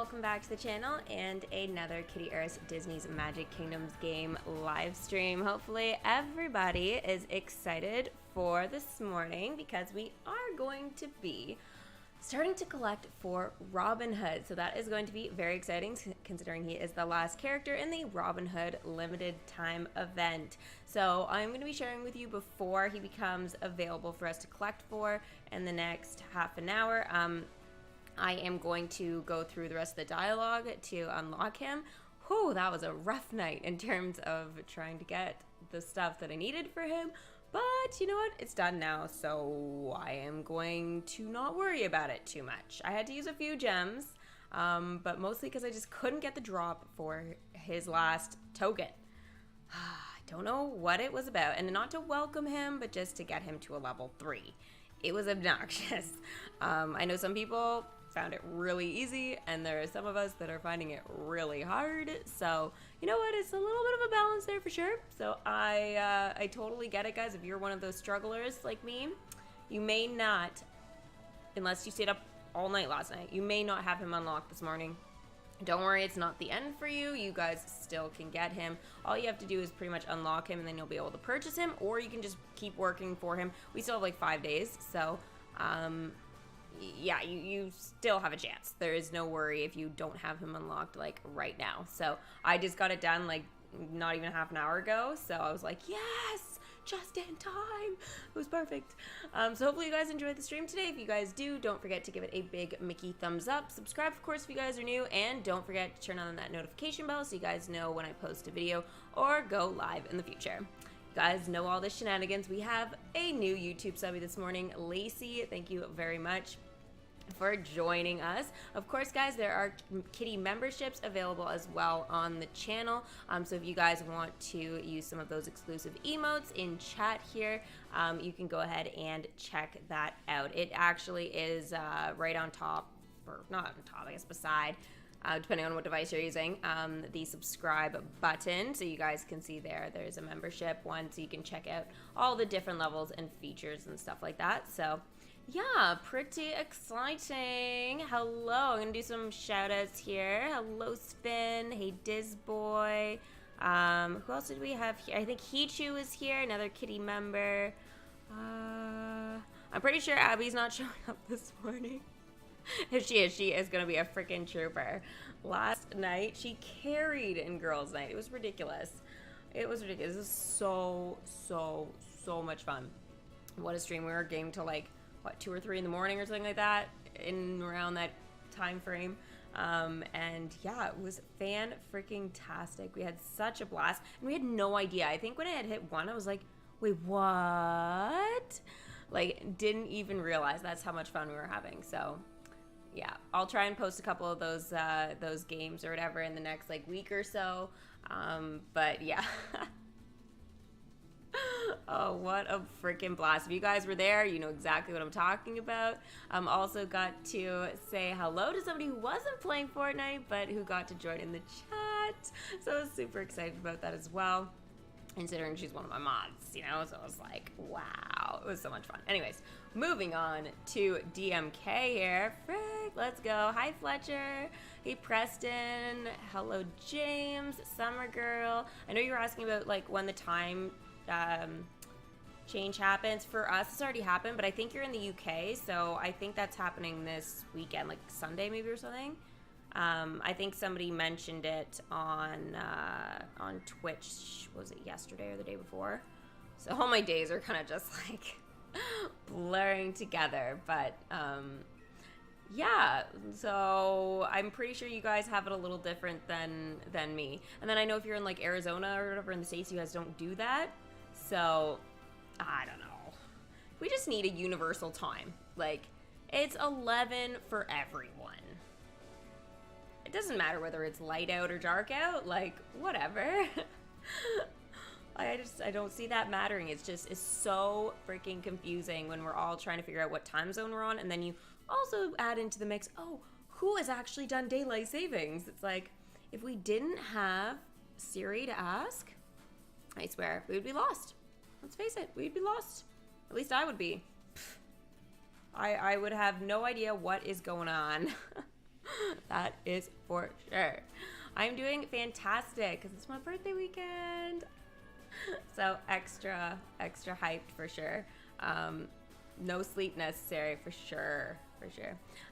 welcome back to the channel and another Kittyarris Disney's Magic Kingdoms game live stream. Hopefully everybody is excited for this morning because we are going to be starting to collect for Robin Hood. So that is going to be very exciting considering he is the last character in the Robin Hood limited time event. So I'm going to be sharing with you before he becomes available for us to collect for in the next half an hour. I am going to go through the rest of the dialogue to unlock him. Whew, that was a rough night in terms of trying to get the stuff that I needed for him. But you know what? It's done now, so I am going to not worry about it too much. I had to use a few gems, but mostly because I just couldn't get the drop for his last token. I don't know what it was about, and not to welcome him, but just to get him to a level 3. It was obnoxious. I know some people found it really easy, and there are some of us that are finding it really hard. So you know what, it's a little bit of a balance there for sure. So I totally get it, guys. If you're one of those strugglers like me, you may not, unless you stayed up all night last night, you may not have him unlocked this morning. Don't worry, it's not the end for you. You guys still can get him. All you have to do is pretty much unlock him, and then you'll be able to purchase him, or you can just keep working for him. We still have like 5 days, so yeah, you still have a chance. There is no worry if you don't have him unlocked like right now. So I just got it done like not even half an hour ago, so I was like, yes, just in time. It was perfect. So hopefully you guys enjoyed the stream today. If you guys do, don't forget to give it a big Mickey thumbs up. Subscribe, of course, if you guys are new, and don't forget to turn on that notification bell so you guys know when I post a video or go live in the future. You guys know all the shenanigans. We have a new YouTube subby this morning, Lacey. Thank you very much for joining us. Of course, guys, there are kitty memberships available as well on the channel. So if you guys want to use some of those exclusive emotes in chat here, you can go ahead and check that out. It actually is right on top, or not on top, I guess beside, depending on what device you're using, the subscribe button. So you guys can see there's a membership one, so you can check out all the different levels and features and stuff like that. So yeah, pretty exciting. Hello, I'm gonna do some shout outs here. Hello, Spin. Hey, Dizboy. Who else did we have here? I think Hichu is here, another kitty member. I'm pretty sure Abby's not showing up this morning. If she is gonna be a freaking trooper. Last night, she carried in girls' night. It was ridiculous. It was ridiculous. It was so much fun. What a stream. We were game till like, what, 2 or 3 in the morning or something like that, in around that time frame. And yeah, it was fan-freaking-tastic. We had such a blast, and we had no idea. I think when I had hit 1, I was like, wait, what? Like, didn't even realize that's how much fun we were having. So yeah, I'll try and post a couple of those games or whatever in the next like week or so. But yeah. Oh, what a freaking blast. If you guys were there, you know exactly what I'm talking about. Also got to say hello to somebody who wasn't playing Fortnite, but who got to join in the chat. So I was super excited about that as well, considering she's one of my mods, you know? So I was like, wow, it was so much fun. Anyways, moving on to DMK here. Frick, let's go. Hi, Fletcher. Hey, Preston. Hello, James. Summer Girl. I know you were asking about like when the time change happens. For us, it's already happened, but I think you're in the UK, so I think that's happening this weekend, like Sunday maybe or something. I think somebody mentioned it on Twitch. Was it yesterday or the day before? So all my days are kind of just like blurring together, but yeah, so I'm pretty sure you guys have it a little different than me. And then I know if you're in like Arizona or whatever in the States, you guys don't do that. So I don't know. We just need a universal time. Like, it's 11 for everyone. It doesn't matter whether it's light out or dark out, like whatever. I don't see that mattering. It's so freaking confusing when we're all trying to figure out what time zone we're on, and then you also add into the mix, oh, who has actually done daylight savings? It's like, if we didn't have Siri to ask, I swear, we would be lost. Let's face it, we'd be lost. At least I would be. I would have no idea what is going on. That is for sure. I'm doing fantastic because it's my birthday weekend. So extra hyped for sure. No sleep necessary for sure.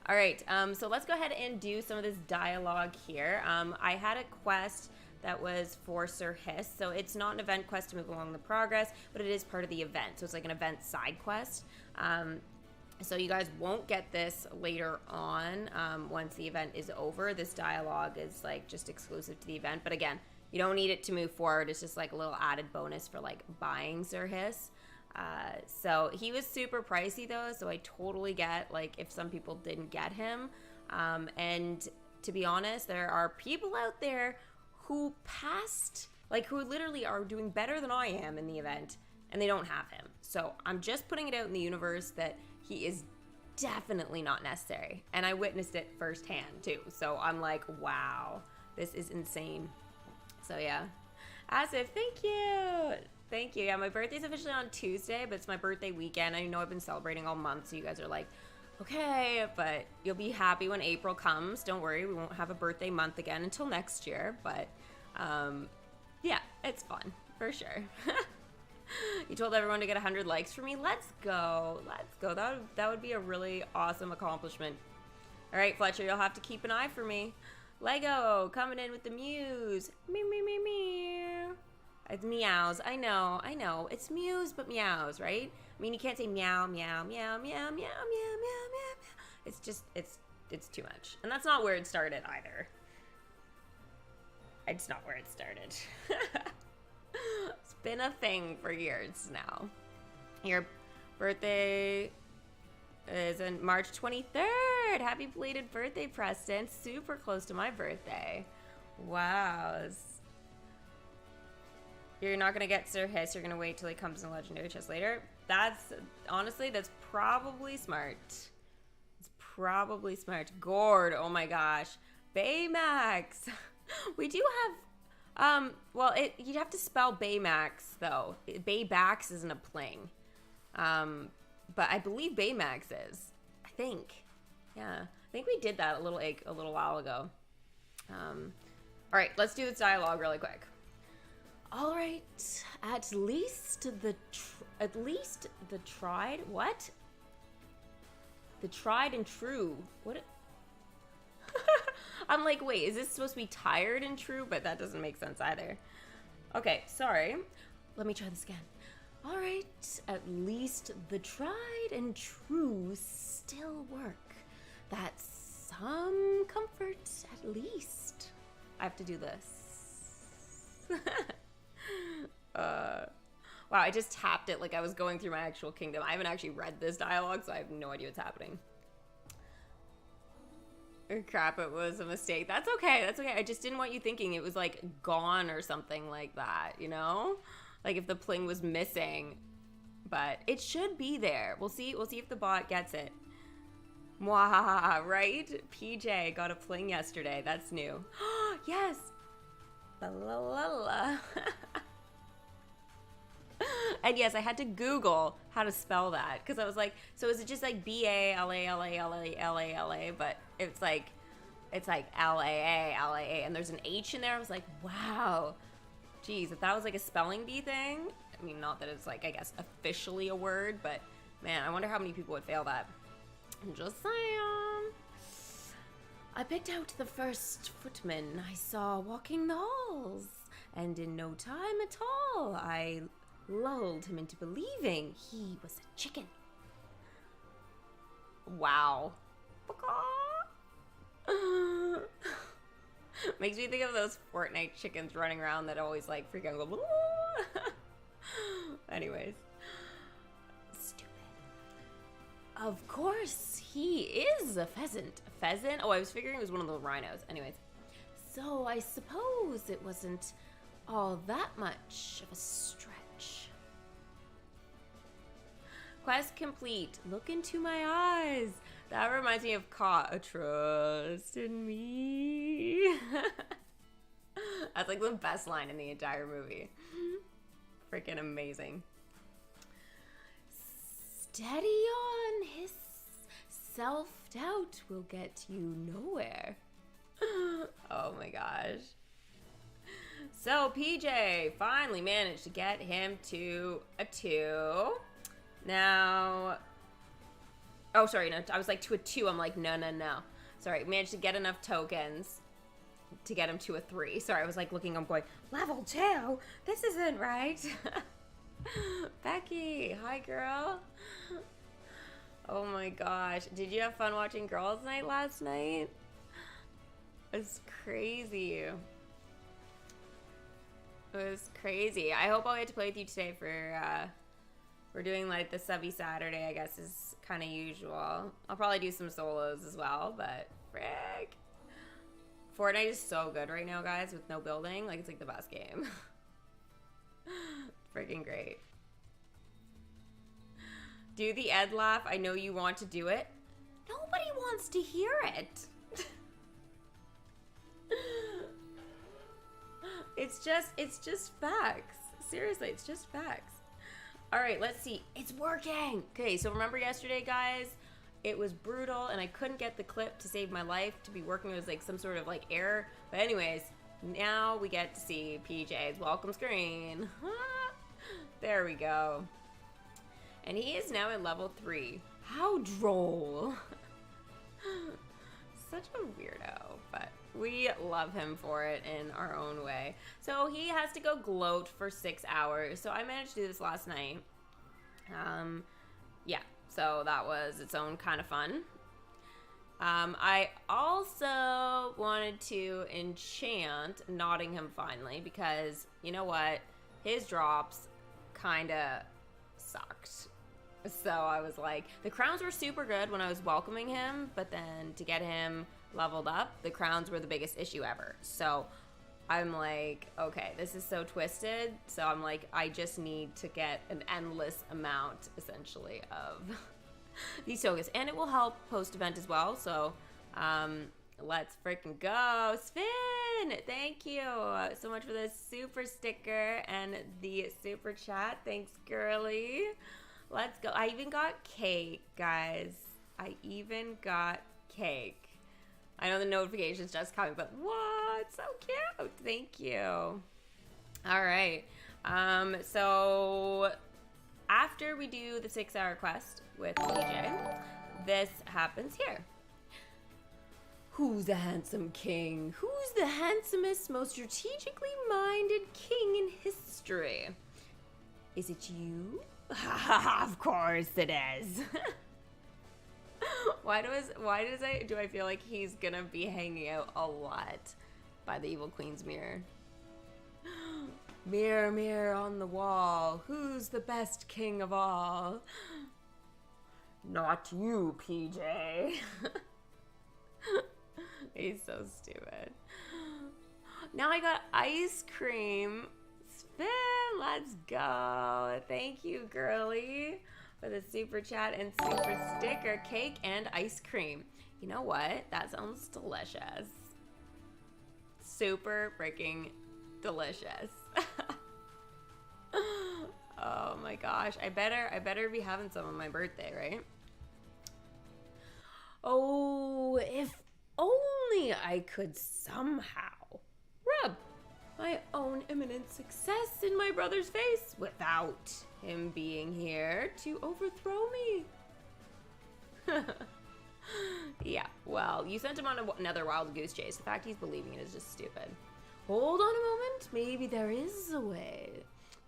All right, so let's go ahead and do some of this dialogue here. I had a quest that was for Sir Hiss, so it's not an event quest to move along the progress, but it is part of the event, so it's like an event side quest. So you guys won't get this later on once the event is over. This dialogue is like just exclusive to the event, but again, you don't need it to move forward. It's just like a little added bonus for like buying Sir Hiss. So he was super pricey though, so I totally get like if some people didn't get him. And to be honest, there are people out there who passed, like who literally are doing better than I am in the event, and they don't have him. So I'm just putting it out in the universe that he is definitely not necessary. And I witnessed it firsthand too. So I'm like, wow, this is insane. So yeah. Asif, thank you. Thank you. Yeah, my birthday's officially on Tuesday, but it's my birthday weekend. I know I've been celebrating all month, so you guys are like, okay, but you'll be happy when April comes. Don't worry, we won't have a birthday month again until next year, but yeah, it's fun, for sure. You told everyone to get 100 likes for me. Let's go. That would be a really awesome accomplishment. All right, Fletcher, you'll have to keep an eye for me. Lego, coming in with the mews. Meow, meow, meow, meow. It's meows. I know. It's mews, but meows, right? I mean, you can't say meow, meow, meow, meow, meow, meow, meow, meow. It's just, it's too much. And that's not where it started either. It's not where it started. It's been a thing for years now. Your birthday is on March 23rd. Happy belated birthday, Preston. Super close to my birthday. Wow. You're not going to get Sir Hiss. You're going to wait till he comes in Legendary chest later. Honestly, that's probably smart. It's probably smart. Gord, oh my gosh. Baymax. We do have, well, you'd have to spell Baymax, though. Baybax isn't a pling. But I believe Baymax is. I think. Yeah. I think we did that a little while ago. All right, let's do this dialogue really quick. All right, at least the tried, what? The tried and true. What? I'm like, wait, is this supposed to be tired and true? But that doesn't make sense either. Okay, sorry. Let me try this again. All right, at least the tried and true still work. That's some comfort, at least. I have to do this. Wow, I just tapped it like I was going through my actual kingdom. I haven't actually read this dialogue, so I have no idea what's happening. Crap, it was a mistake. That's okay. I just didn't want you thinking it was like gone or something like that, you know? Like if the pling was missing. But it should be there. We'll see if the bot gets it. Mwah, right? PJ got a pling yesterday. That's new. Yes. Ba-la-la-la. And yes, I had to Google how to spell that because I was like, so is it just like B-A-L-A-L-A-L-A-L-A-L-A, but it's like L-A-A, L-A-A, and there's an H in there. I was like, wow. Geez, if that was like a spelling bee thing, I mean, not that it's like, I guess, officially a word, but man, I wonder how many people would fail that. I'm just saying. I picked out the first footman I saw walking the halls, and in no time at all, I lulled him into believing he was a chicken. Wow. Makes me think of those Fortnite chickens running around that always like freaking go. Anyways. Stupid. Of course, he is a pheasant. A pheasant? Oh, I was figuring it was one of the rhinos. Anyways. So I suppose it wasn't all that much of a stretch. Quest complete. Look into my eyes. That reminds me of Ka. Trust in me. That's like the best line in the entire movie. Freaking amazing. Steady on, Hiss. self-doubt will get you nowhere. Oh my gosh. So PJ finally managed to get him to a 2. Now, oh sorry, no, I was like to a 2. I'm like, no. Sorry, managed to get enough tokens to get him to a 3. Sorry, I was like looking, I'm going, level 2? This isn't right. Becky, hi girl. Oh my gosh. Did you have fun watching Girls Night last night? It was crazy. It was crazy. I hope I'll get to play with you today for, we're doing like the subby Saturday, I guess is kind of usual. I'll probably do some solos as well, but frick. Fortnite is so good right now, guys, with no building. Like, it's like the best game. Freaking great. Do the Ed laugh. I know you want to do it. Nobody wants to hear it. It's just facts. Seriously, it's just facts. All right, let's see. It's working. Okay, so remember yesterday, guys? It was brutal, and I couldn't get the clip to save my life to be working. It was like some sort of like error. But anyways, now we get to see PJ's welcome screen. There we go. And he is now at level 3. How droll. Such a weirdo, but we love him for it in our own way. So he has to go gloat for 6 hours. So I managed to do this last night. Yeah, so that was its own kind of fun. I also wanted to enchant Nottingham finally because, you know what? His drops kind of sucked. So I was like, the crowns were super good when I was welcoming him, but then to get him leveled up, the crowns were the biggest issue ever. So I'm like, okay, this is so twisted. So I'm like, I just need to get an endless amount, essentially, of these tokens. And it will help post-event as well. So let's freaking go. Spin! Thank you so much for the super sticker and the super chat. Thanks, girly. Let's go. I even got cake, guys. I even got cake. I know the notification's just coming, but what? So cute. Thank you. All right. So after we do the 6-hour quest with DJ, this happens here. Who's the handsome king? Who's the handsomest, most strategically minded king in history? Is it you? Of course it is. Why do I feel like he's gonna be hanging out a lot by the evil queen's mirror? Mirror, mirror on the wall, who's the best king of all? Not you, PJ. He's so stupid. Now I got ice cream. Spin, let's go. Thank you, girly, for the super chat and super sticker. Cake and ice cream. You know what? That sounds delicious. Super freaking delicious. Oh my gosh. I better be having some on my birthday, right? Oh, if only I could somehow rub my own imminent success in my brother's face without him being here to overthrow me. Yeah, well, you sent him on another wild goose chase. The fact he's believing it is just stupid. Hold on a moment. Maybe there is a way.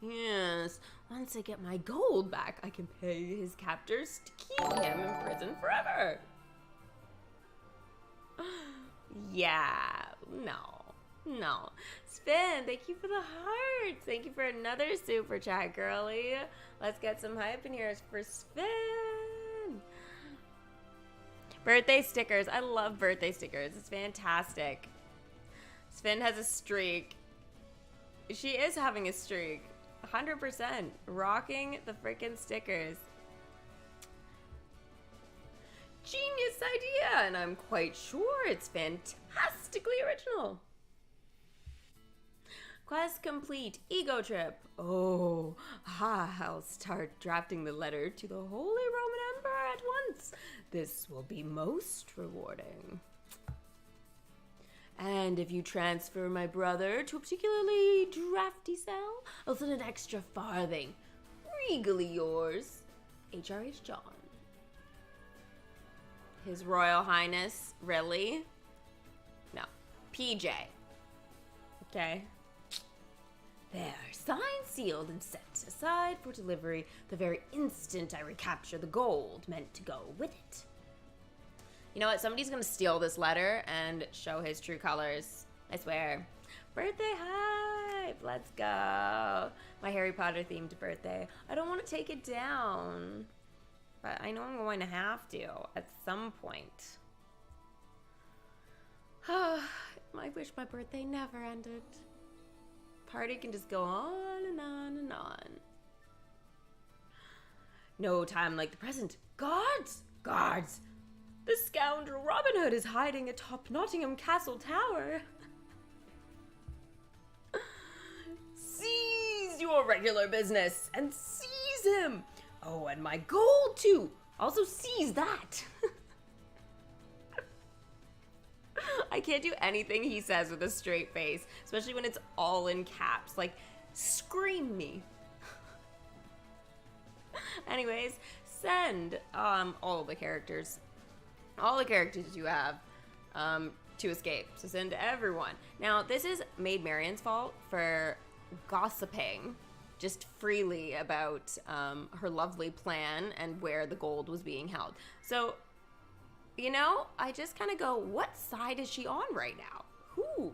Yes, once I get my gold back, I can pay his captors to keep him in prison forever. Yeah, no. Spin, thank you for the hearts. Thank you for another super chat, girly. Let's get some hype in here for Spin. Birthday stickers. I love birthday stickers. It's fantastic. Spin has a streak. She is having a streak. 100%. Rocking the freaking stickers. Genius idea, and I'm quite sure it's fantastically original. Quest complete. Ego trip. Oh, I'll start drafting the letter to the Holy Roman Emperor at once. This will be most rewarding. And if you transfer my brother to a particularly drafty cell, I'll send an extra farthing. Regally yours, HRH John. His Royal Highness, really? No, PJ. Okay. There, signed, sealed, and set aside for delivery the very instant I recapture the gold meant to go with it. You know what? Somebody's gonna steal this letter and show his true colors. I swear. Birthday hype! Let's go. My Harry Potter themed birthday. I don't want to take it down, but I know I'm going to have to at some point. I wish my birthday never ended. Party can just go on and on and on. No time like the present. Guards! Guards! The scoundrel Robin Hood is hiding atop Nottingham Castle Tower. Seize your regular business and seize him. Oh, and my gold too. Also seize that. I can't do anything he says with a straight face, especially when it's all in caps. Like, scream me. Anyways, send all the characters you have to escape. So send everyone. Now, this is Maid Marian's fault for gossiping just freely about her lovely plan and where the gold was being held. So, you know, I just kind of go, what side is she on right now? Who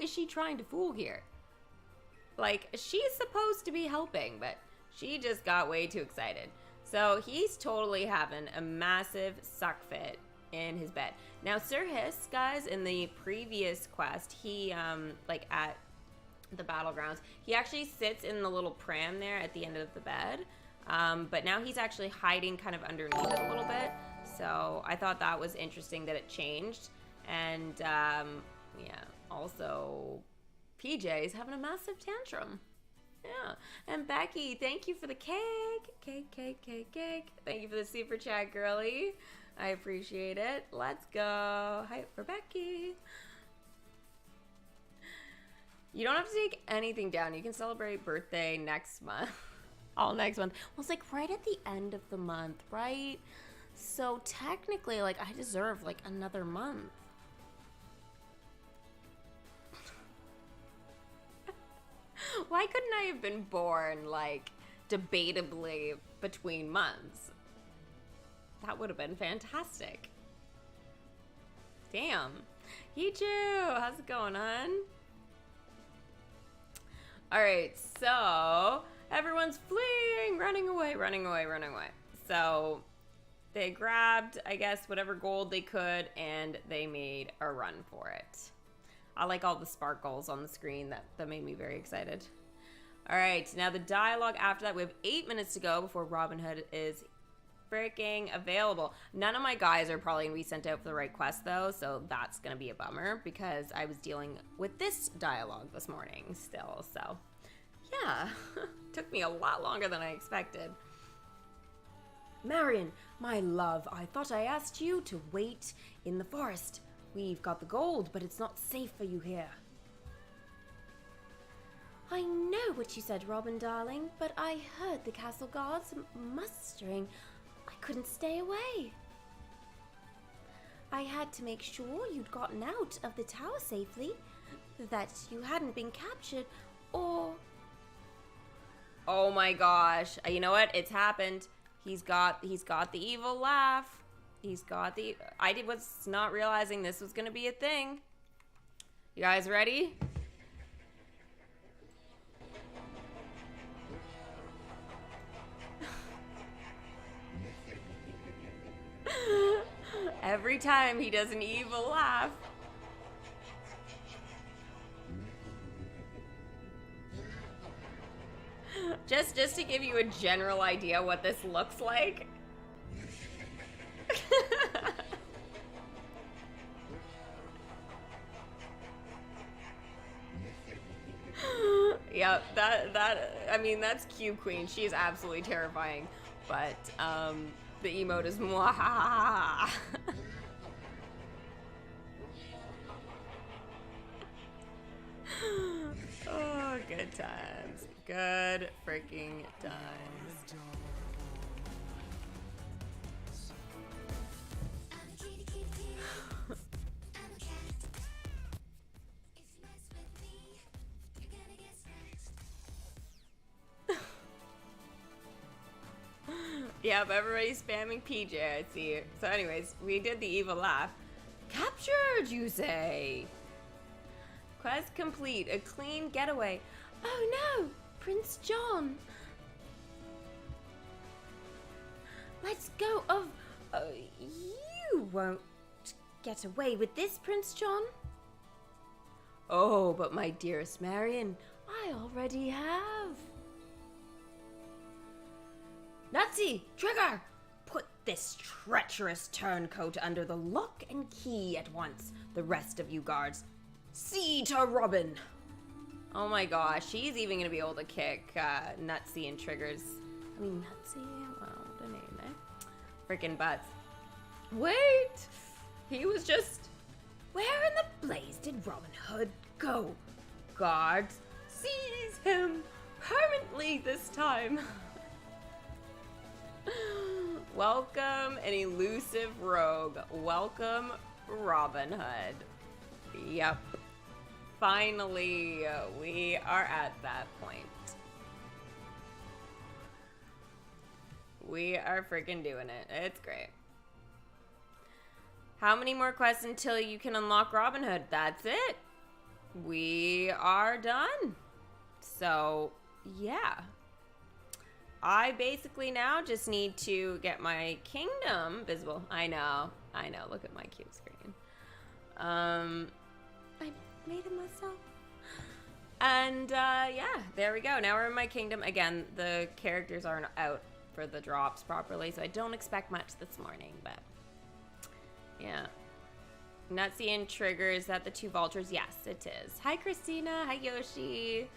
is she trying to fool here? Like, she's supposed to be helping, but she just got way too excited. So he's totally having a massive suck fit in his bed. Now, Sir Hiss, guys, in the previous quest, he, like, at the battlegrounds, he actually sits in the little pram there at the end of the bed. But now he's actually hiding kind of underneath it a little bit. So I thought that was interesting that it changed. And, yeah, also, PJ is having a massive tantrum. Yeah. And Becky, thank you for the cake. Cake. Thank you for the super chat, girly. I appreciate it. Let's go. Hype for Becky. You don't have to take anything down. You can celebrate birthday next month. All next month. Well, it's like right at the end of the month, right? So technically, like, I deserve like another month. Why couldn't I have been born, like, debatably between months? That would have been fantastic. Damn. Yichu, how's it going on? Alright, so everyone's fleeing, running away. So they grabbed, I guess, whatever gold they could, and they made a run for it. I like all the sparkles on the screen. That made me very excited. All right, now the dialogue after that. We have 8 minutes to go before Robin Hood is freaking available. None of my guys are probably going to be sent out for the right quest, though, so that's going to be a bummer because I was dealing with this dialogue this morning still. So, yeah, took me a lot longer than I expected. Marion, my love, I thought I asked you to wait in the forest. We've got the gold, but it's not safe for you here. I know what you said, Robin, darling, but I heard the castle guards mustering. I couldn't stay away. I had to make sure you'd gotten out of the tower safely, that you hadn't been captured, or... Oh my gosh. You know what? It's happened. He's got the evil laugh. I was not realizing this was gonna be a thing. You guys ready? Every time he does an evil laugh. Just to give you a general idea what this looks like. Yeah, I mean, that's Cube Queen. She is absolutely terrifying. But, the emote is mwahaha. Oh, good times. Good freaking times. Yep, everybody's spamming PJ, I see. So anyways, we did the evil laugh. Captured, you say? Quest complete. A clean getaway. Oh no! Prince John! Let's go of... you won't get away with this, Prince John. Oh, but my dearest Marion, I already have. Nutsy! Trigger! Put this treacherous turncoat under the lock and key at once. The rest of you guards, see to Robin. Oh my gosh, she's even gonna be able to kick Nutsy and Triggers. I mean, Nutsy? Well, the name, eh? Freaking butts. Wait! He was just... Where in the blaze did Robin Hood go? Guards, seize him permanently this time. Welcome an elusive rogue. Welcome Robin Hood. Yep. Finally, we are at that point. We are freaking doing it. It's great. How many more quests until you can unlock Robin Hood? That's it. We are done. So, yeah. I basically now just need to get my kingdom visible. I know. Look at my cute screen. I made it myself. And, yeah, there we go. Now we're in my kingdom. Again, the characters aren't out for the drops properly, so I don't expect much this morning, but, yeah. Nutsy and Trigger, is that the two vultures? Yes, it is. Hi, Christina. Hi, Yoshi.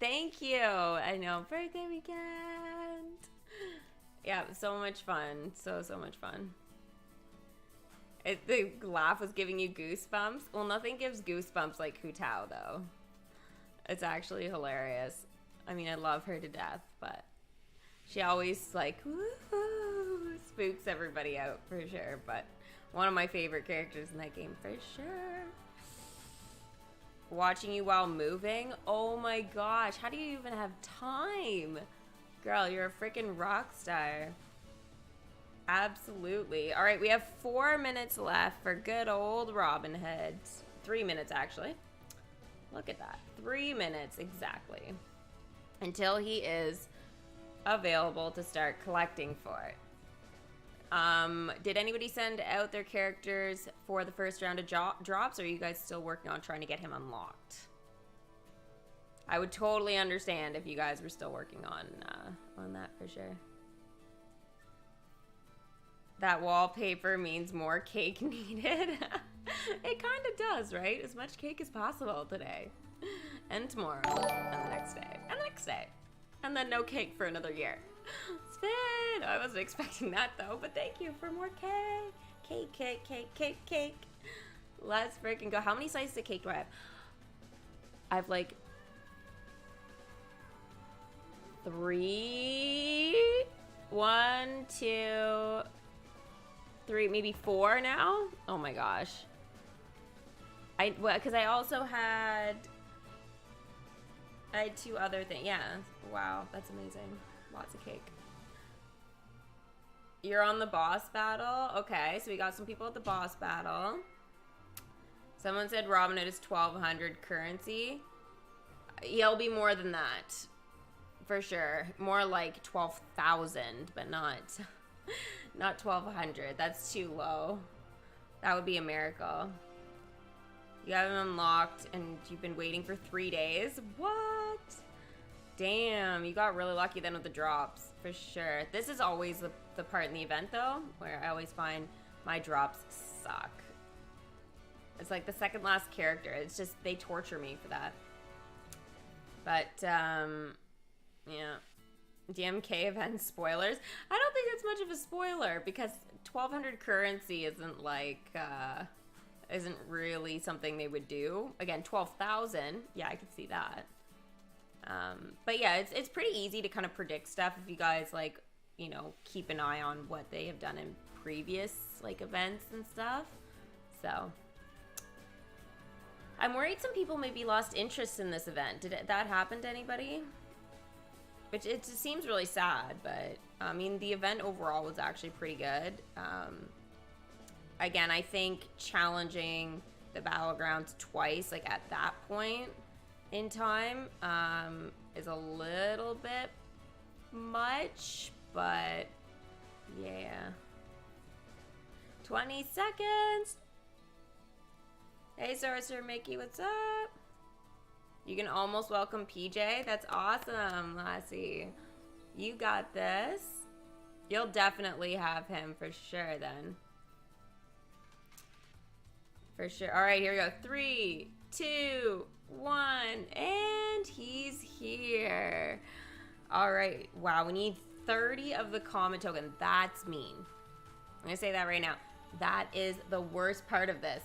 Thank you. I know, birthday weekend. Yeah, so much fun. So much fun. The laugh was giving you goosebumps. Well, nothing gives goosebumps like Hu Tao, though. It's actually hilarious. I mean, I love her to death, but she always, like, woo-hoo, spooks everybody out for sure. But one of my favorite characters in that game for sure. Watching you while moving? Oh my gosh, how do you even have time? Girl, you're a freaking rock star. Absolutely. All right, we have 4 minutes left for good old Robin Hood. 3 minutes, actually. Look at that. 3 minutes exactly. Until he is available to start collecting for it. Did anybody send out their characters for the first round of drops, or are you guys still working on trying to get him unlocked? I would totally understand if you guys were still working on that for sure. That wallpaper means more cake needed. It kind of does, right? As much cake as possible today. And tomorrow. And the next day. And the next day. And then no cake for another year. Spin! I wasn't expecting that though, but thank you for more cake. Cake. Let's freaking go. How many slices of cake do I have? I have like 3. 1, 2, 3, maybe 4 now. Oh my gosh. Because I also had 2 other things. Yeah. Wow, that's amazing. Lots of cake. You're on the boss battle? Okay, so we got some people at the boss battle. Someone said Robin Hood is 1,200 currency. He'll be more than that. For sure. More like 12,000, but not 1,200. That's too low. That would be a miracle. You have him unlocked and you've been waiting for 3 days? What? Damn, you got really lucky then with the drops, for sure. This is always the part in the event, though, where I always find my drops suck. It's like the second last character. It's just, they torture me for that. But, yeah. DMK event spoilers. I don't think it's much of a spoiler because 1200 currency isn't like, isn't really something they would do. Again, 12,000. Yeah, I could see that. But yeah, it's pretty easy to kind of predict stuff if you guys like, you know, keep an eye on what they have done in previous like events and stuff. So I'm worried some people maybe lost interest in this event. Did that happen to anybody? Which it just seems really sad, but I mean, the event overall was actually pretty good. Again, I think challenging the battlegrounds twice, like at that point in time, is a little bit much, but yeah. 20 seconds. Hey, Sorcerer Mickey, what's up? You can almost welcome PJ. That's awesome, Lassie. You got this. You'll definitely have him for sure then. For sure. All right, here we go. 3, 2, 1, and he's here. All right. Wow, we need 30 of the common token. That's mean. I'm gonna say that right now. That is the worst part of this.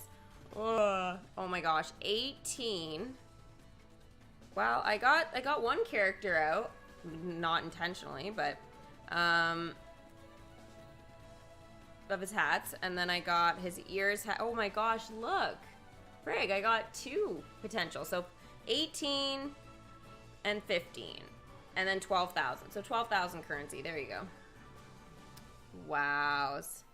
Oh my gosh, 18. Well, I got one character out, not intentionally, but of his hats, and then I got his ears. Oh my gosh, look, frig, I got 2 potential. So 18 and 15, and then 12,000. So 12,000 currency. There you go. Wows.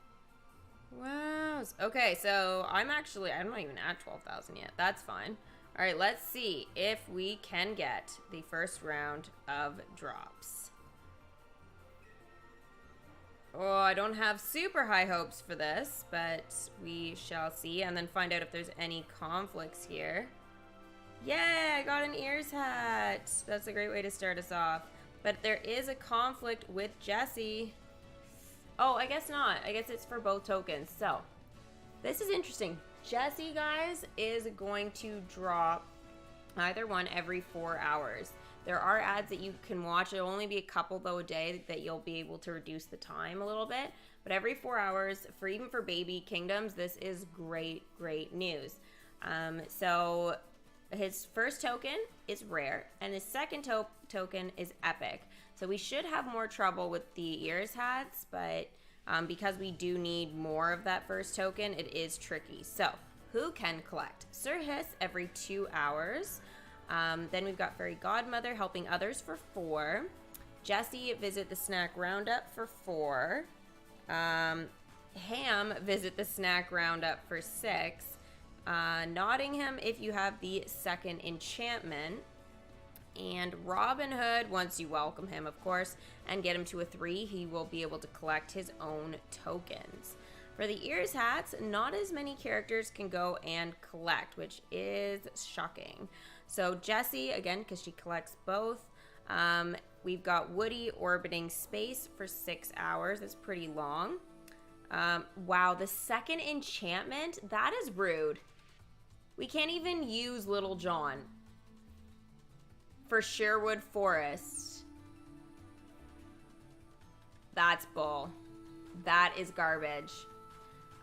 Wows. Okay, so I'm not even at 12,000 yet. That's fine. All right, let's see if we can get the first round of drops. Oh, I don't have super high hopes for this, but we shall see, and then find out if there's any conflicts here. Yeah, I got an ears hat. That's a great way to start us off. But there is a conflict with Jesse. Oh, I guess not. I guess it's for both tokens. So, this is interesting. Jesse, guys, is going to drop either one every 4 hours. There are ads that you can watch. It'll only be a couple, though, a day that you'll be able to reduce the time a little bit. But every 4 hours, even for baby kingdoms, this is great, great news. So, his first token is rare, and his second token is epic. So we should have more trouble with the ears hats, but because we do need more of that first token, it is tricky. So who can collect? Sir Hiss every 2 hours. Then we've got Fairy Godmother helping others for 4. Jesse visit the snack roundup for 4. Ham visit the snack roundup for 6. Nottingham if you have the second enchantment. And Robin Hood, once you welcome him, of course, and get him to a 3, he will be able to collect his own tokens. For the ears hats, not as many characters can go and collect, which is shocking. So Jessie, again, because she collects both. We've got Woody orbiting space for 6 hours. That's pretty long. Wow, the second enchantment? That is rude. We can't even use Little John for Sherwood Forest. That's bull. That is garbage.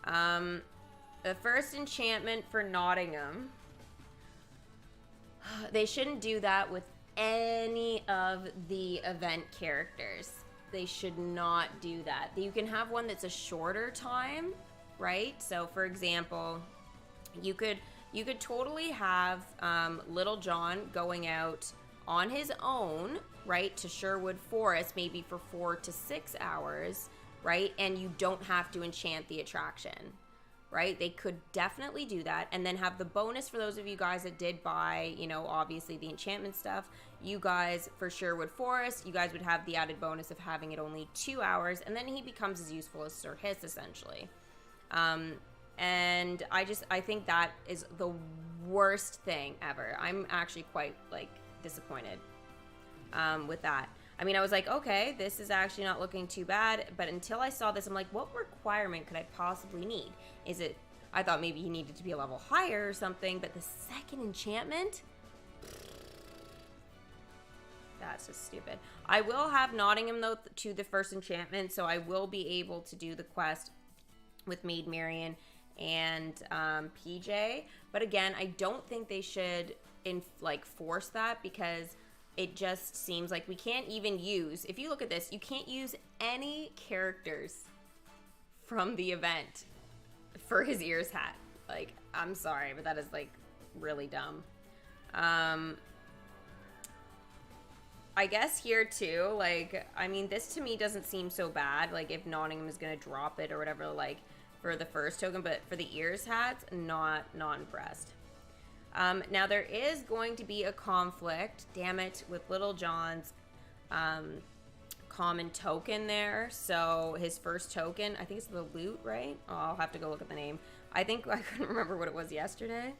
The first enchantment for Nottingham. They shouldn't do that with any of the event characters. They should not do that. You can have one that's a shorter time, right? So for example, you could totally have Little John going out on his own, right, to Sherwood Forest, maybe for 4 to 6 hours, right? And you don't have to enchant the attraction, right? They could definitely do that, and then have the bonus for those of you guys that did buy, you know, obviously the enchantment stuff. You guys, for Sherwood Forest, you guys would have the added bonus of having it only 2 hours, and then he becomes as useful as Sir Hiss, essentially. And I think that is the worst thing ever. I'm actually quite, like, disappointed with that. I mean, I was like, okay, this is actually not looking too bad, but until I saw this, I'm like, what requirement could I possibly need? I thought maybe he needed to be a level higher or something, but the second enchantment? That's just stupid. I will have Nottingham, though, to the first enchantment, so I will be able to do the quest with Maid Marian and PJ. But again, I don't think they should force that, because it just seems like we can't even use, if you look at this, you can't use any characters from the event for his ears hat. Like, I'm sorry, but that is like really dumb. I guess here too, like, I mean, this to me doesn't seem so bad, like if Nottingham is gonna drop it or whatever, like for the first token, but for the ears hats, not impressed. Now there is going to be a conflict, damn it, with Little John's common token there. So his first token, I think it's the loot, right? Oh, I'll have to go look at the name. I think I couldn't remember what it was yesterday.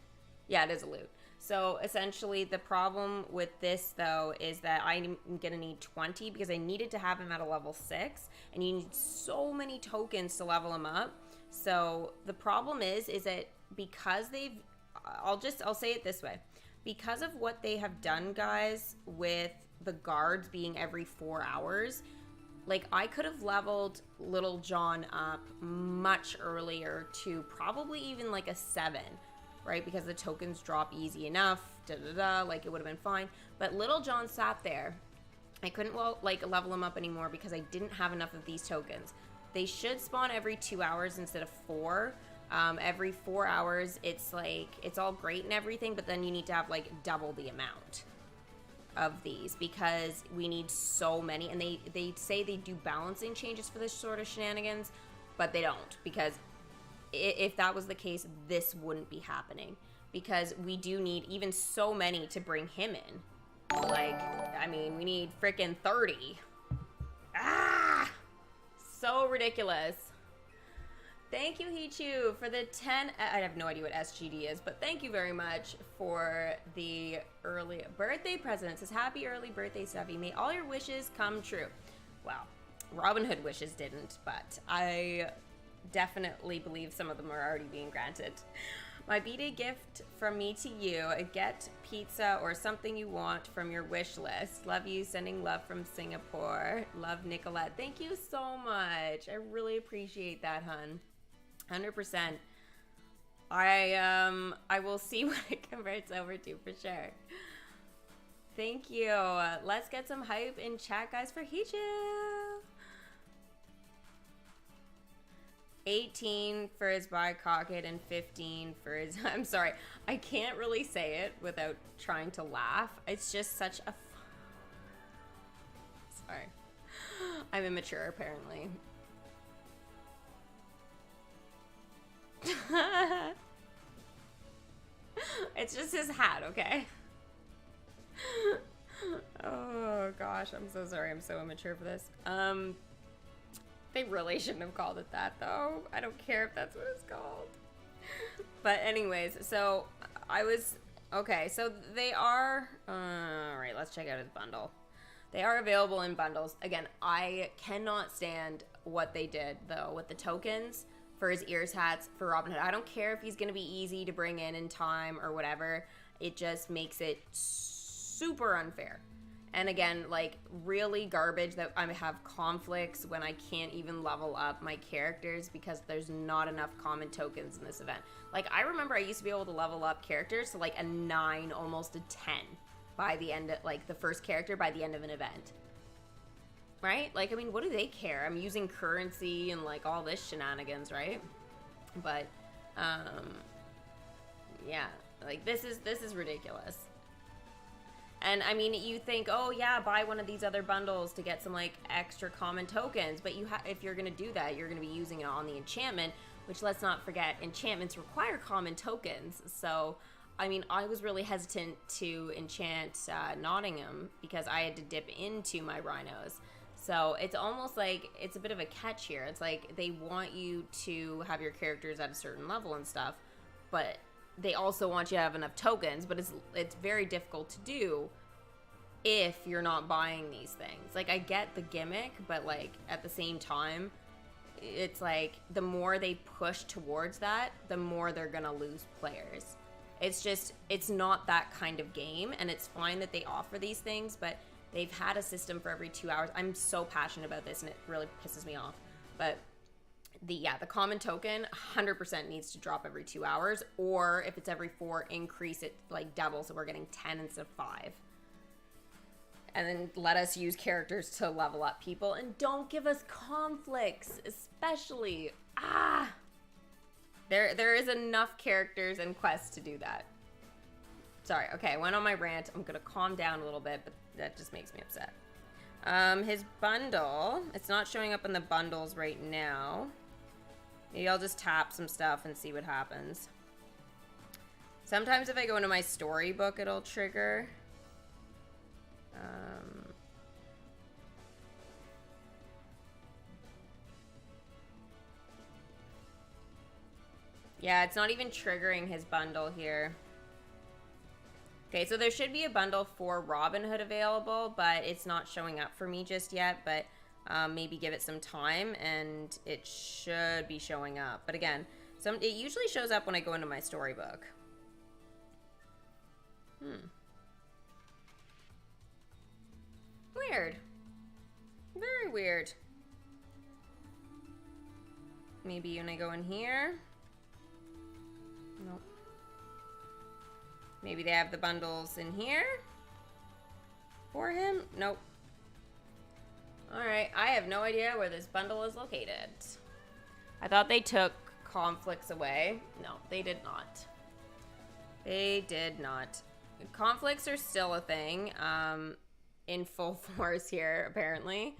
Yeah, it is a loot. So essentially the problem with this though is that I'm gonna need 20, because I needed to have him at a level 6, and you need so many tokens to level him up. So the problem is that because I'll say it this way, because of what they have done, guys, with the guards being every 4 hours, like I could have leveled Little John up much earlier to probably even like a 7, right? Because the tokens drop easy enough, like it would have been fine. But Little John sat there. I couldn't level him up anymore because I didn't have enough of these tokens. They should spawn every 2 hours instead of 4. Every 4 hours, it's like, it's all great and everything, but then you need to have like double the amount of these, because we need so many. And they say they do balancing changes for this sort of shenanigans, but they don't, because if that was the case, this wouldn't be happening, because we do need even so many to bring him in. Like, I mean, we need freaking 30. Ah! So ridiculous. Thank you, Hichu, for the 10. I have no idea what SGD is, but thank you very much for the early birthday present. It says, happy early birthday, Steffi. May all your wishes come true. Well, Robin Hood wishes didn't, but I definitely believe some of them are already being granted. My B-Day gift from me to you, a get pizza or something you want from your wish list. Love you, sending love from Singapore. Love, Nicolette. Thank you so much. I really appreciate that, hun. 100%. I will see what it converts over to for sure. Thank you. Let's get some hype in chat, guys, for Hichu. 18 for his bi-cocket and 15 for his... I'm sorry. I can't really say it without trying to laugh. It's just such a... Sorry. I'm immature, apparently. It's just his hat, okay? Oh, gosh. I'm so sorry. I'm so immature for this. They really shouldn't have called it that, though. I don't care if that's what it's called. But anyways, so I was... Okay, so they are... Alright, let's check out his bundle. They are available in bundles. Again, I cannot stand what they did, though, with the tokens for his ears hats for Robin Hood. I don't care if he's going to be easy to bring in time or whatever. It just makes it super unfair. And again, like, really garbage that I have conflicts when I can't even level up my characters because there's not enough common tokens in this event. Like, I remember I used to be able to level up characters to, like, a 9, almost a 10 by the end of, like, the first character by the end of an event. Right? Like, I mean, what do they care? I'm using currency and, like, all this shenanigans, right? But, yeah. Like, this is ridiculous. And, I mean, you think, oh, yeah, buy one of these other bundles to get some, like, extra common tokens. But if you're going to do that, you're going to be using it on the enchantment, which, let's not forget, enchantments require common tokens. So, I mean, I was really hesitant to enchant Nottingham because I had to dip into my rhinos. So, it's almost like it's a bit of a catch here. It's like they want you to have your characters at a certain level and stuff, but they also want you to have enough tokens, but it's very difficult to do if you're not buying these things. Like, I get the gimmick, but, like, at the same time, it's like the more they push towards that, the more they're gonna lose players. It's just, it's not that kind of game, and it's fine that they offer these things, but they've had a system for every 2 hours. I'm so passionate about this, and it really pisses me off. But the common token 100% needs to drop every 2 hours, or if it's every 4, increase it like double, so we're getting 10 instead of 5. And then let us use characters to level up people, and don't give us conflicts, especially. There is enough characters and quests to do that. Sorry, okay, I went on my rant. I'm gonna calm down a little bit, but that just makes me upset. His bundle, it's not showing up in the bundles right now. Maybe I'll just tap some stuff and see what happens. Sometimes if I go into my storybook, it'll trigger. Yeah, it's not even triggering his bundle here. Okay, so there should be a bundle for Robinhood available, but it's not showing up for me just yet. But maybe give it some time, and it should be showing up. But again, it usually shows up when I go into my storybook. Weird. Very weird. Maybe when I go in here. Nope. Maybe they have the bundles in here for him? Nope. Alright, I have no idea where this bundle is located. I thought they took conflicts away. No, they did not. They did not. Conflicts are still a thing in full force here, apparently.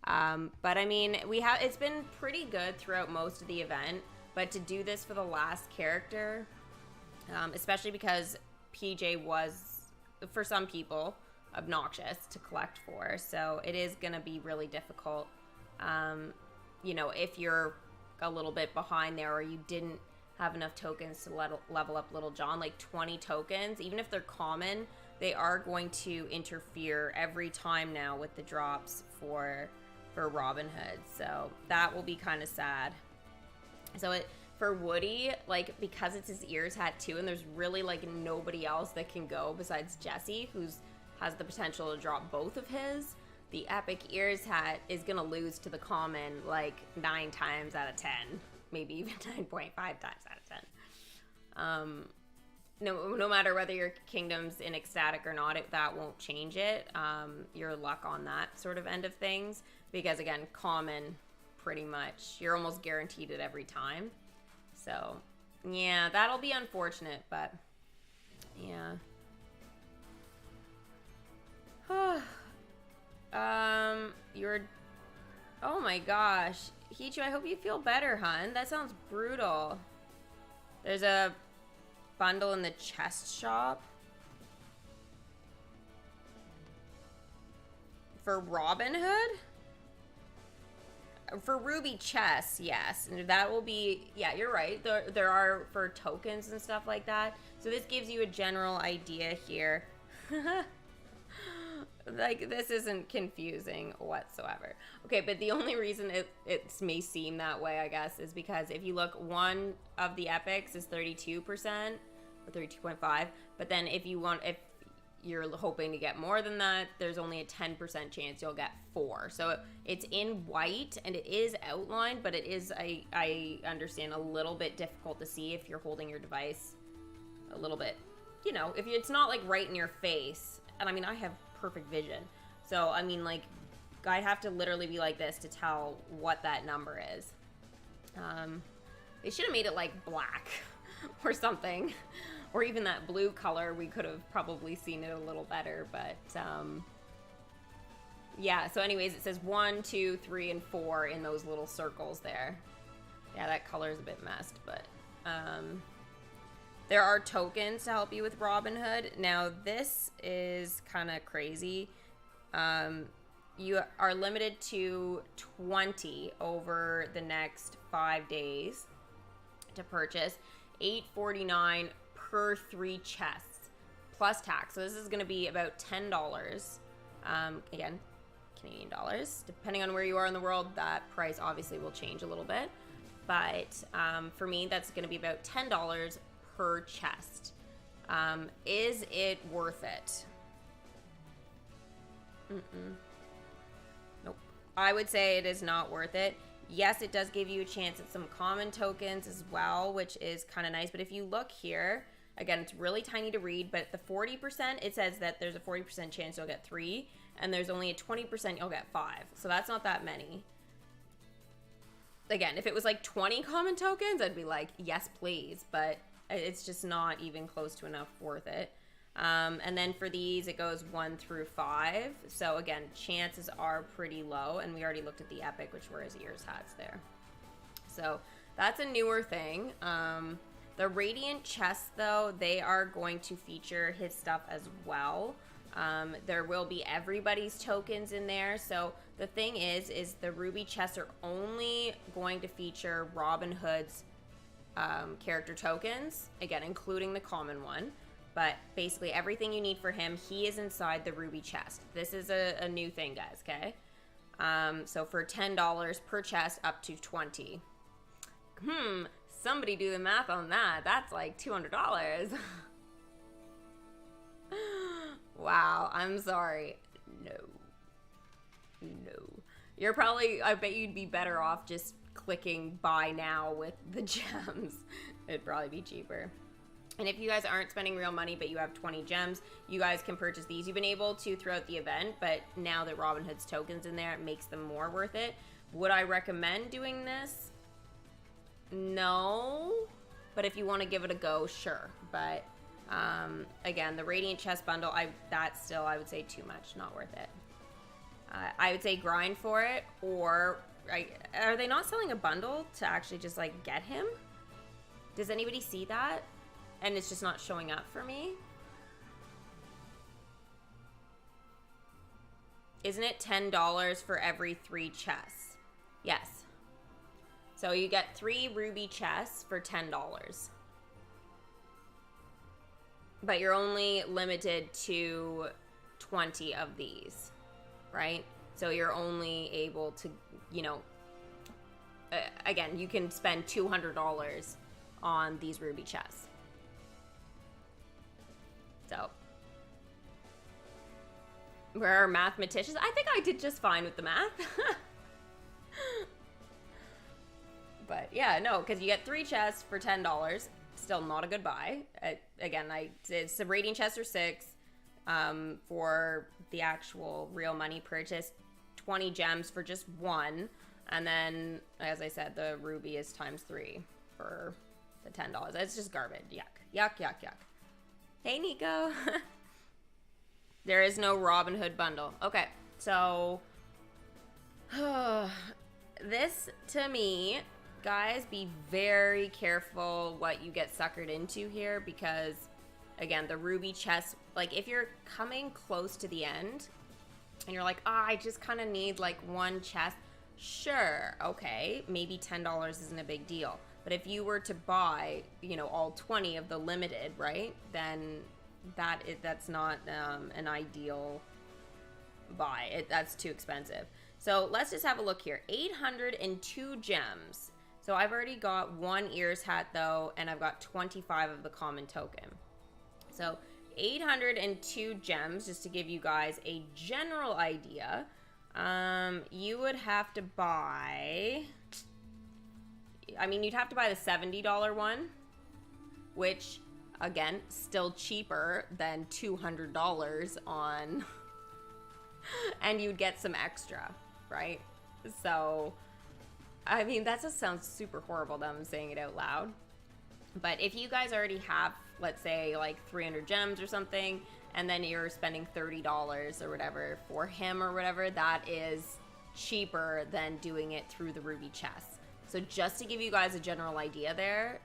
But I mean, it's been pretty good throughout most of the event. But to do this for the last character, especially because PJ was, for some people, obnoxious to collect for. So it is going to be really difficult, you know, if you're a little bit behind there or you didn't have enough tokens to level up Little John, like 20 tokens, even if they're common, they are going to interfere every time now with the drops for Robinhood. So that will be kind of sad. So for Woody, like, because it's his ears hat too, and there's really like nobody else that can go besides Jesse, has the potential to drop both of his, the epic ears hat is gonna lose to the common like 9 times out of 10, maybe even 9.5 times out of 10. No matter whether your kingdom's in ecstatic or not, that won't change it. Your luck on that sort of end of things, because again, common, pretty much you're almost guaranteed it every time. So yeah, that'll be unfortunate, but yeah. Oh my gosh, Hichu, I hope you feel better, hun. That sounds brutal. There's a bundle in the chest shop for Robinhood. For Ruby chests, yes. And that will be, yeah, you're right. There are for tokens and stuff like that. So this gives you a general idea here. Like, this isn't confusing whatsoever. Okay, but the only reason it may seem that way, I guess, is because if you look, one of the epics is 32% or 32.5. But then if you're hoping to get more than that, there's only a 10% chance you'll get 4. So it's in white and it is outlined, but it is, I understand, a little bit difficult to see if you're holding your device a little bit, you know, if it's not like right in your face. And I mean, I have perfect vision. So I mean, like, I'd have to literally be like this to tell what that number is. They should have made it like black or something. Or even that blue color, we could have probably seen it a little better, but yeah, so anyways, it says 1, 2, 3, and 4 in those little circles there. Yeah, that color is a bit messed, but there are tokens to help you with Robinhood. Now, this is kind of crazy. You are limited to 20 over the next 5 days to purchase. $8.49 per 3 chests plus tax. So this is going to be about $10. Again, Canadian dollars. Depending on where you are in the world, that price obviously will change a little bit. But for me, that's going to be about $10 per chest. Is it worth it? Nope. I would say it is not worth it. Yes, it does give you a chance at some common tokens as well, which is kind of nice. But if you look here, again, it's really tiny to read, but the 40%, it says that there's a 40% chance you'll get 3, and there's only a 20% you'll get 5. So that's not that many. Again, if it was like 20 common tokens, I'd be like, yes, please. But it's just not even close to enough worth it. And then for these, it goes 1 through 5. So again, chances are pretty low. And we already looked at the epic, which were his ears hats there. So that's a newer thing. The Radiant chests, though, they are going to feature his stuff as well. There will be everybody's tokens in there. So the thing is the ruby chests are only going to feature Robin Hood's character tokens, again, including the common one. But basically everything you need for him, he is inside the ruby chest. This is a new thing, guys, okay? So for $10 per chest, up to 20. Somebody do the math on that. That's like $200. Wow, I'm sorry. No. You're probably, I bet you'd be better off just clicking buy now with the gems. It'd probably be cheaper. And if you guys aren't spending real money, but you have 20 gems, you guys can purchase these. You've been able to throughout the event, but now that Robin Hood's token's in there, it makes them more worth it. Would I recommend doing this? No. But if you want to give it a go, sure. But again, the Radiant Chest Bundle, that's still, I would say, too much. Not worth it. I would say grind for it, or are they not selling a bundle to actually just like get him? Does anybody see that? And it's just not showing up for me? Isn't it $10 for every 3 chests? Yes. So you get 3 ruby chests for $10. But you're only limited to 20 of these, right? So you're only able to, you know, again, you can spend $200 on these ruby chests. So, we're our mathematicians. I think I did just fine with the math. But yeah, no, because you get 3 chests for $10. Still not a good buy. Again, it's the Radiant chests are 6. For the actual real money purchase, 20 gems for just 1. And then, as I said, the ruby is times 3 for the $10. It's just garbage. Yuck. Yuck, yuck, yuck. Hey, Nico. There is no Robin Hood bundle. Okay, so this, to me, guys, be very careful what you get suckered into here, because, again, the ruby chest, like, if you're coming close to the end and you're like, I just kind of need, like, 1 chest, sure, okay, maybe $10 isn't a big deal. But if you were to buy, you know, all 20 of the limited, right, then that's not an ideal buy. That's too expensive. So let's just have a look here. 802 gems. So I've already got 1 ears hat, though, and I've got 25 of the common token. So 802 gems, just to give you guys a general idea. You would have to buy... I mean, you'd have to buy the $70 one, which, again, still cheaper than $200 on, and you'd get some extra, right? So, I mean, that just sounds super horrible that I'm saying it out loud. But if you guys already have, let's say, like 300 gems or something, and then you're spending $30 or whatever for him or whatever, that is cheaper than doing it through the ruby chest. So just to give you guys a general idea there,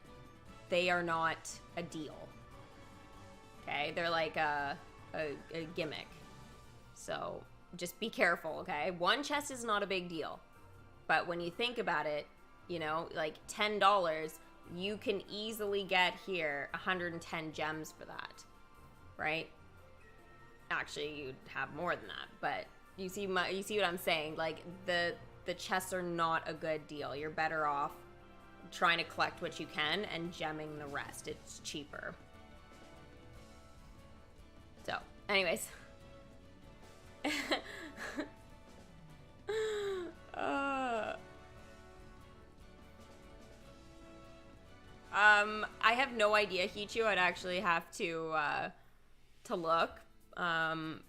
they are not a deal. Okay? They're like a gimmick. So just be careful, okay? 1 chest is not a big deal. But when you think about it, you know, like $10, you can easily get here 110 gems for that, right? Actually, you'd have more than that, but you see what I'm saying? Like, the chests are not a good deal. You're better off trying to collect what you can and gemming the rest. It's cheaper. So, anyways. I have no idea, Hichu. I'd actually have to look. But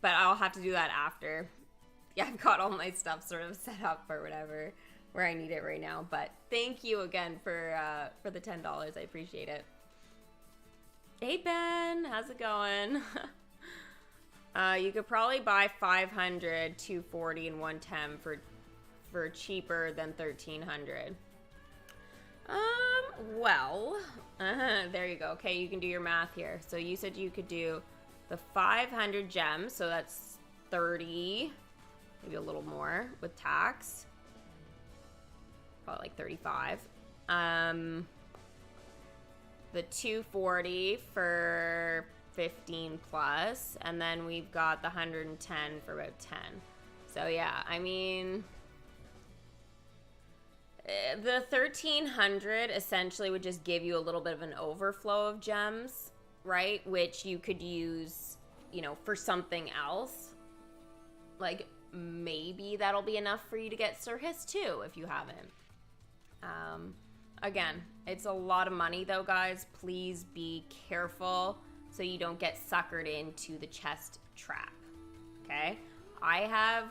I'll have to do that after. Yeah, I've got all my stuff sort of set up or whatever where I need it right now. But thank you again for the $10. I appreciate it. Hey Ben, how's it going? You could probably buy 500, 240, and 110 for cheaper than 1300. Well, there you go. Okay, you can do your math here. So you said you could do the 500 gems, so that's 30, maybe a little more with tax. Probably like 35. The 240 for 15 plus, and then we've got the 110 for about 10. So yeah, I mean, the 1300 essentially would just give you a little bit of an overflow of gems, right? Which you could use, you know, for something else. Like, maybe that'll be enough for you to get Sir Hiss too, if you haven't. Again, it's a lot of money though, guys. Please be careful so you don't get suckered into the chest trap, okay? I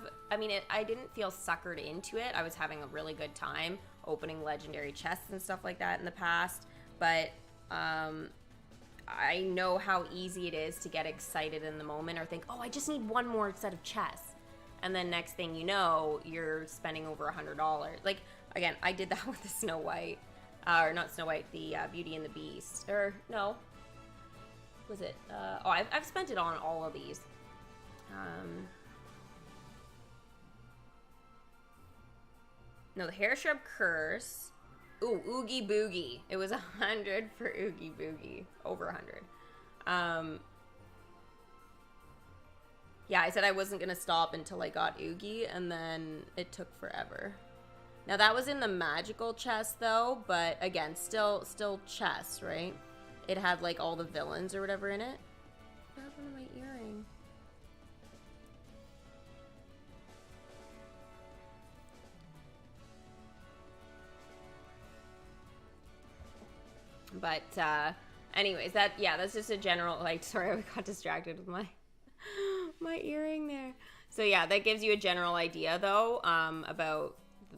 didn't feel suckered into it. I was having a really good time opening legendary chests and stuff like that in the past, but I know how easy it is to get excited in the moment or think, oh, I just need one more set of chests. And then next thing you know, you're spending over $100. Like, again, I did that with the Snow White, or not Snow White, the Beauty and the Beast, or no, was it? I've spent it on all of these. No, the Hair Shrub Curse. Ooh, Oogie Boogie. It was 100 for Oogie Boogie. Over 100. Yeah, I said I wasn't going to stop until I got Oogie, and then it took forever. Now, that was in the magical chest, though, but again, still chest, right? It had, like, all the villains or whatever in it. What happened to my earring? But, anyways, that's just a general, like, sorry, I got distracted with my earring there. So, yeah, that gives you a general idea, though, about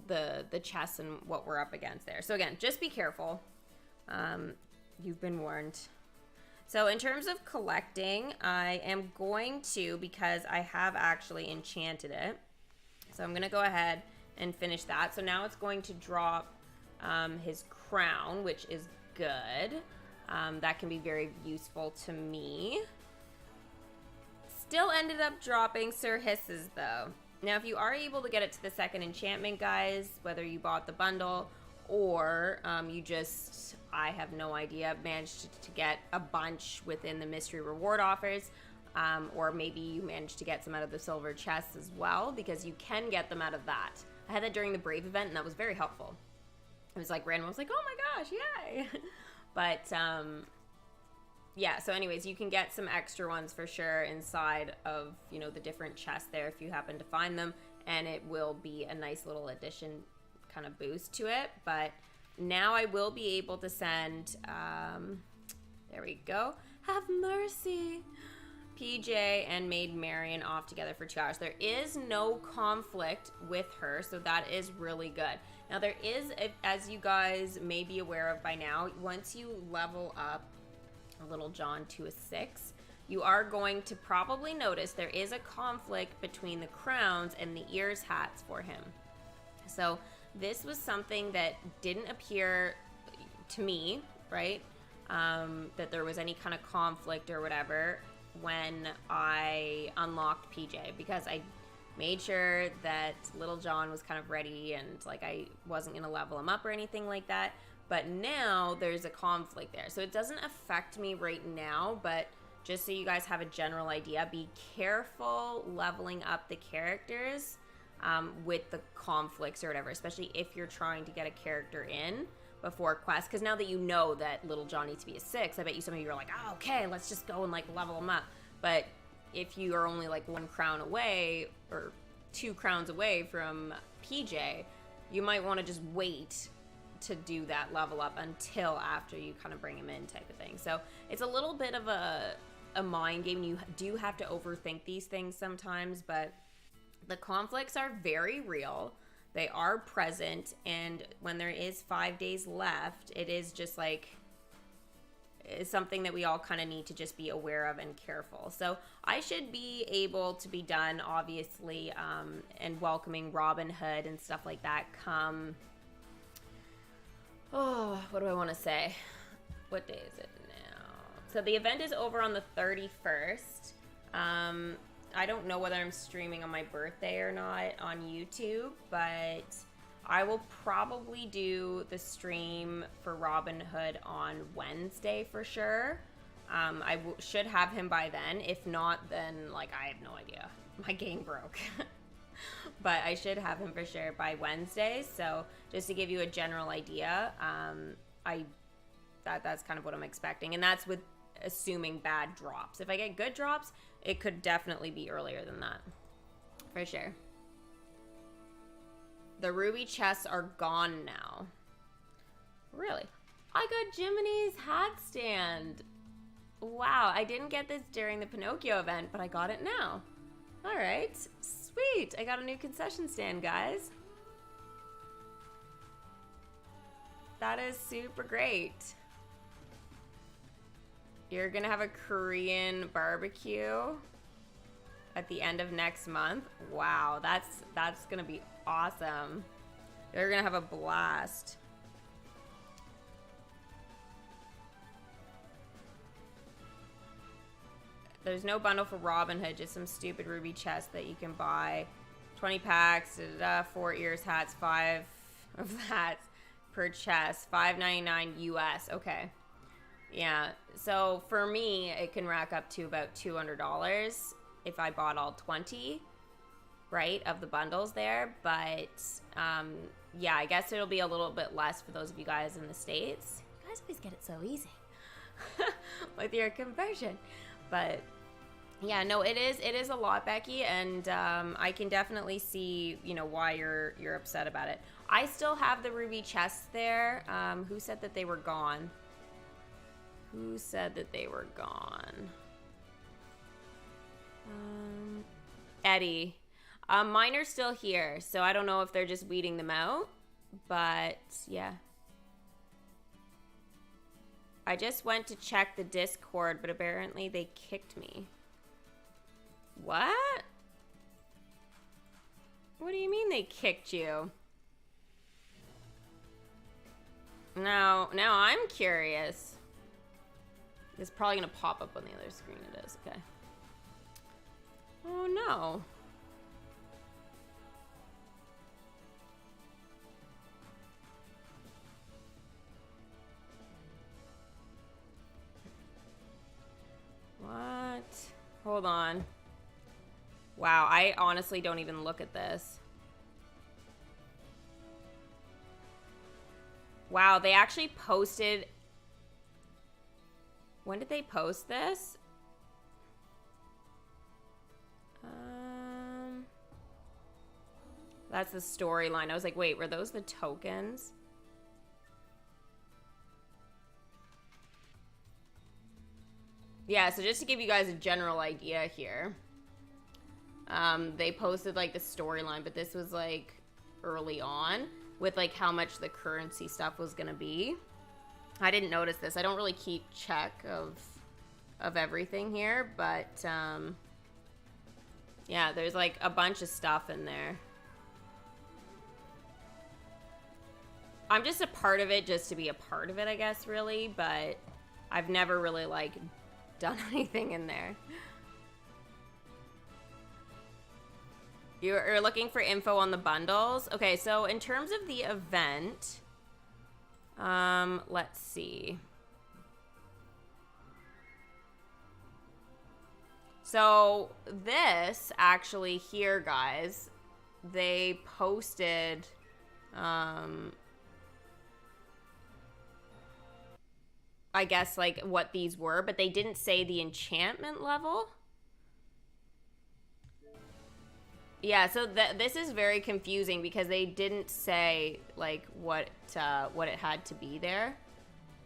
the chess and what we're up against there. So, again, just be careful. You've been warned. So, in terms of collecting, I am going to, because I have actually enchanted it, so I'm going to go ahead and finish that. So, now it's going to drop his crown, which is good. That can be very useful to me. Still ended up dropping Sir Hiss's, though. Now, if you are able to get it to the second enchantment, guys, whether you bought the bundle or you just, I have no idea, managed to get a bunch within the mystery reward offers, or maybe you managed to get some out of the silver chests as well, because you can get them out of that. I had that during the Brave event, and that was very helpful. It was like random. I was like, oh my gosh, yay! But yeah, so anyways, you can get some extra ones for sure inside of, you know, the different chests there if you happen to find them, and it will be a nice little addition kind of boost to it. But now I will be able to send, there we go, have mercy, PJ and Maid Marian off together for 2 hours. There is no conflict with her, so that is really good. Now there is, as you guys may be aware of by now, once you level up Little John to a 6, you are going to probably notice there is a conflict between the crowns and the ears hats for him. So this was something that didn't appear to me, right? That there was any kind of conflict or whatever when I unlocked PJ, because I made sure that Little John was kind of ready and like I wasn't going to level him up or anything like that. But now there's a conflict there. So it doesn't affect me right now, but just so you guys have a general idea, be careful leveling up the characters with the conflicts or whatever, especially if you're trying to get a character in before quest. Because now that you know that Little John needs to be a 6, I bet you some of you are like, oh, okay, let's just go and like level him up. But if you are only like 1 crown away or 2 crowns away from PJ, you might want to just wait to do that level up until after you kind of bring him in type of thing. So it's a little bit of a mind game. You do have to overthink these things sometimes, but the conflicts are very real. They are present, and when there is 5 days left, it is just like, it's something that we all kind of need to just be aware of and careful. So I should be able to be done, obviously, and welcoming Robin Hood and stuff like that come, what do I want to say? What day is it now? So the event is over on the 31st. I don't know whether I'm streaming on my birthday or not on YouTube, but I will probably do the stream for Robin Hood on Wednesday for sure. I should have him by then. If not, then like I have no idea. My game broke. But I should have him for sure by Wednesday. So just to give you a general idea, that's kind of what I'm expecting. And that's with assuming bad drops. If I get good drops, it could definitely be earlier than that. For sure. The ruby chests are gone now. Really? I got Jiminy's hat stand. Wow, I didn't get this during the Pinocchio event, but I got it now. All right, sweet. I got a new concession stand, guys. That is super great. You're gonna have a Korean barbecue at the end of next month. Wow, that's gonna be awesome. They're gonna have a blast. There's no bundle for Robin Hood, just some stupid ruby chest that you can buy. 20 packs, 4 ears, hats, 5 of hats per chest, $5.99 US. Okay. Yeah, so for me, it can rack up to about $200 if I bought all 20, right, of the bundles there. But, yeah, I guess it'll be a little bit less for those of you guys in the States. You guys always get it so easy with your conversion. But, yeah, no, it is a lot, Becky, and I can definitely see, you know, why you're upset about it. I still have the ruby chests there. Who said that they were gone? Who said that they were gone? Eddie. Mine are still here, so I don't know if they're just weeding them out, but yeah. I just went to check the Discord, but apparently they kicked me. What? What do you mean they kicked you? Now I'm curious. It's probably gonna pop up on the other screen. It is, okay. Oh no. What? Hold on. Wow, I honestly don't even look at this. Wow, they actually posted... When did they post this? That's the storyline. I was like, wait, were those the tokens? Yeah, so just to give you guys a general idea here. They posted like the storyline, but this was like early on with like how much the currency stuff was gonna be. I didn't notice this. I don't really keep check of everything here, but yeah, there's like a bunch of stuff in there. I'm just a part of it just to be a part of it, I guess, really, but I've never really like done anything in there. You're looking for info on the bundles? Okay, so in terms of the event, let's see. So this actually here, guys, they posted, I guess like what these were, but they didn't say the enchantment level. Yeah, so this is very confusing because they didn't say like what it had to be there.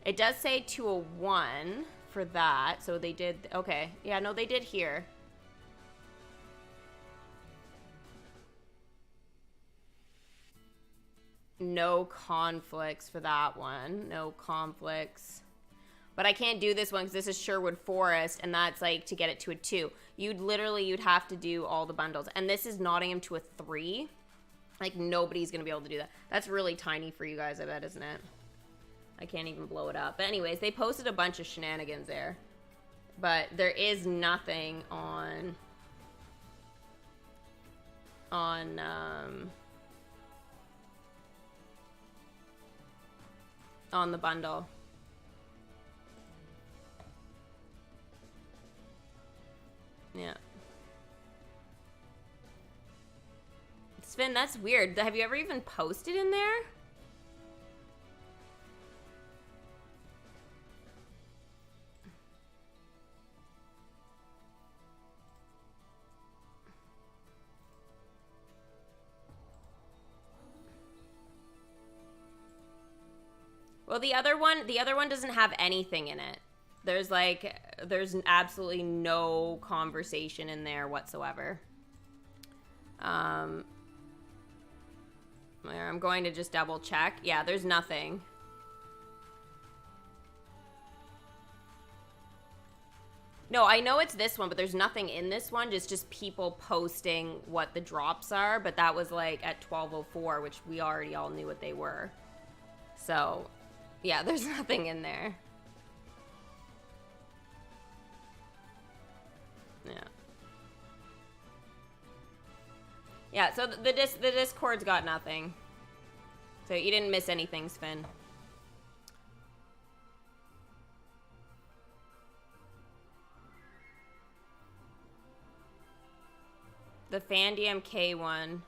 It does say 201 for that, so they did. Okay, yeah, no, they did here. No conflicts for that one. No conflicts. But I can't do this one because this is Sherwood Forest, and that's like to get it to a 2. You'd have to do all the bundles. And this is Nottingham to a 3. Like, nobody's going to be able to do that. That's really tiny for you guys, I bet, isn't it? I can't even blow it up. But anyways, they posted a bunch of shenanigans there. But there is nothing on the bundle. Yeah. Sven, that's weird. Have you ever even posted in there? Well, the other one doesn't have anything in it. There's absolutely no conversation in there whatsoever. I'm going to just double check. Yeah, there's nothing. No, I know it's this one, but there's nothing in this one. Just people posting what the drops are, but that was like at 12:04, which we already all knew what they were. So, yeah, there's nothing in there. Yeah. Yeah, so the Discord's got nothing. So you didn't miss anything, Sven. The FanDMK one.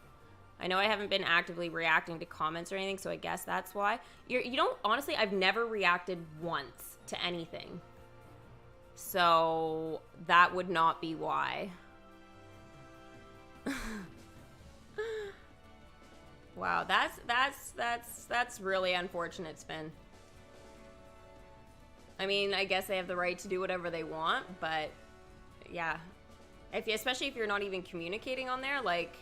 I know I haven't been actively reacting to comments or anything, so I guess that's why. You don't, honestly, I've never reacted once to anything. So that would not be why. Wow, that's really unfortunate, Spin. I mean, I guess they have the right to do whatever they want, but yeah. Especially if you're not even communicating on there, like,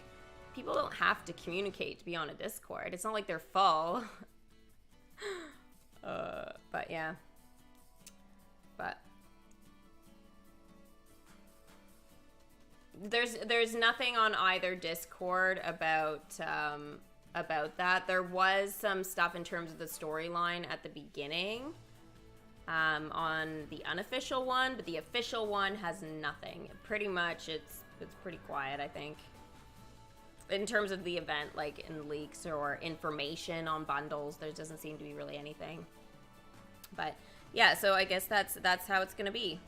people don't have to communicate to be on a Discord. It's not like they're full. But yeah. But there's nothing on either Discord about that. There was some stuff in terms of the storyline at the beginning on the unofficial one, but the official one has nothing. Pretty much it's pretty quiet, I think. In terms of the event, like in leaks or information on bundles, there doesn't seem to be really anything. But yeah, so I guess that's how it's gonna be.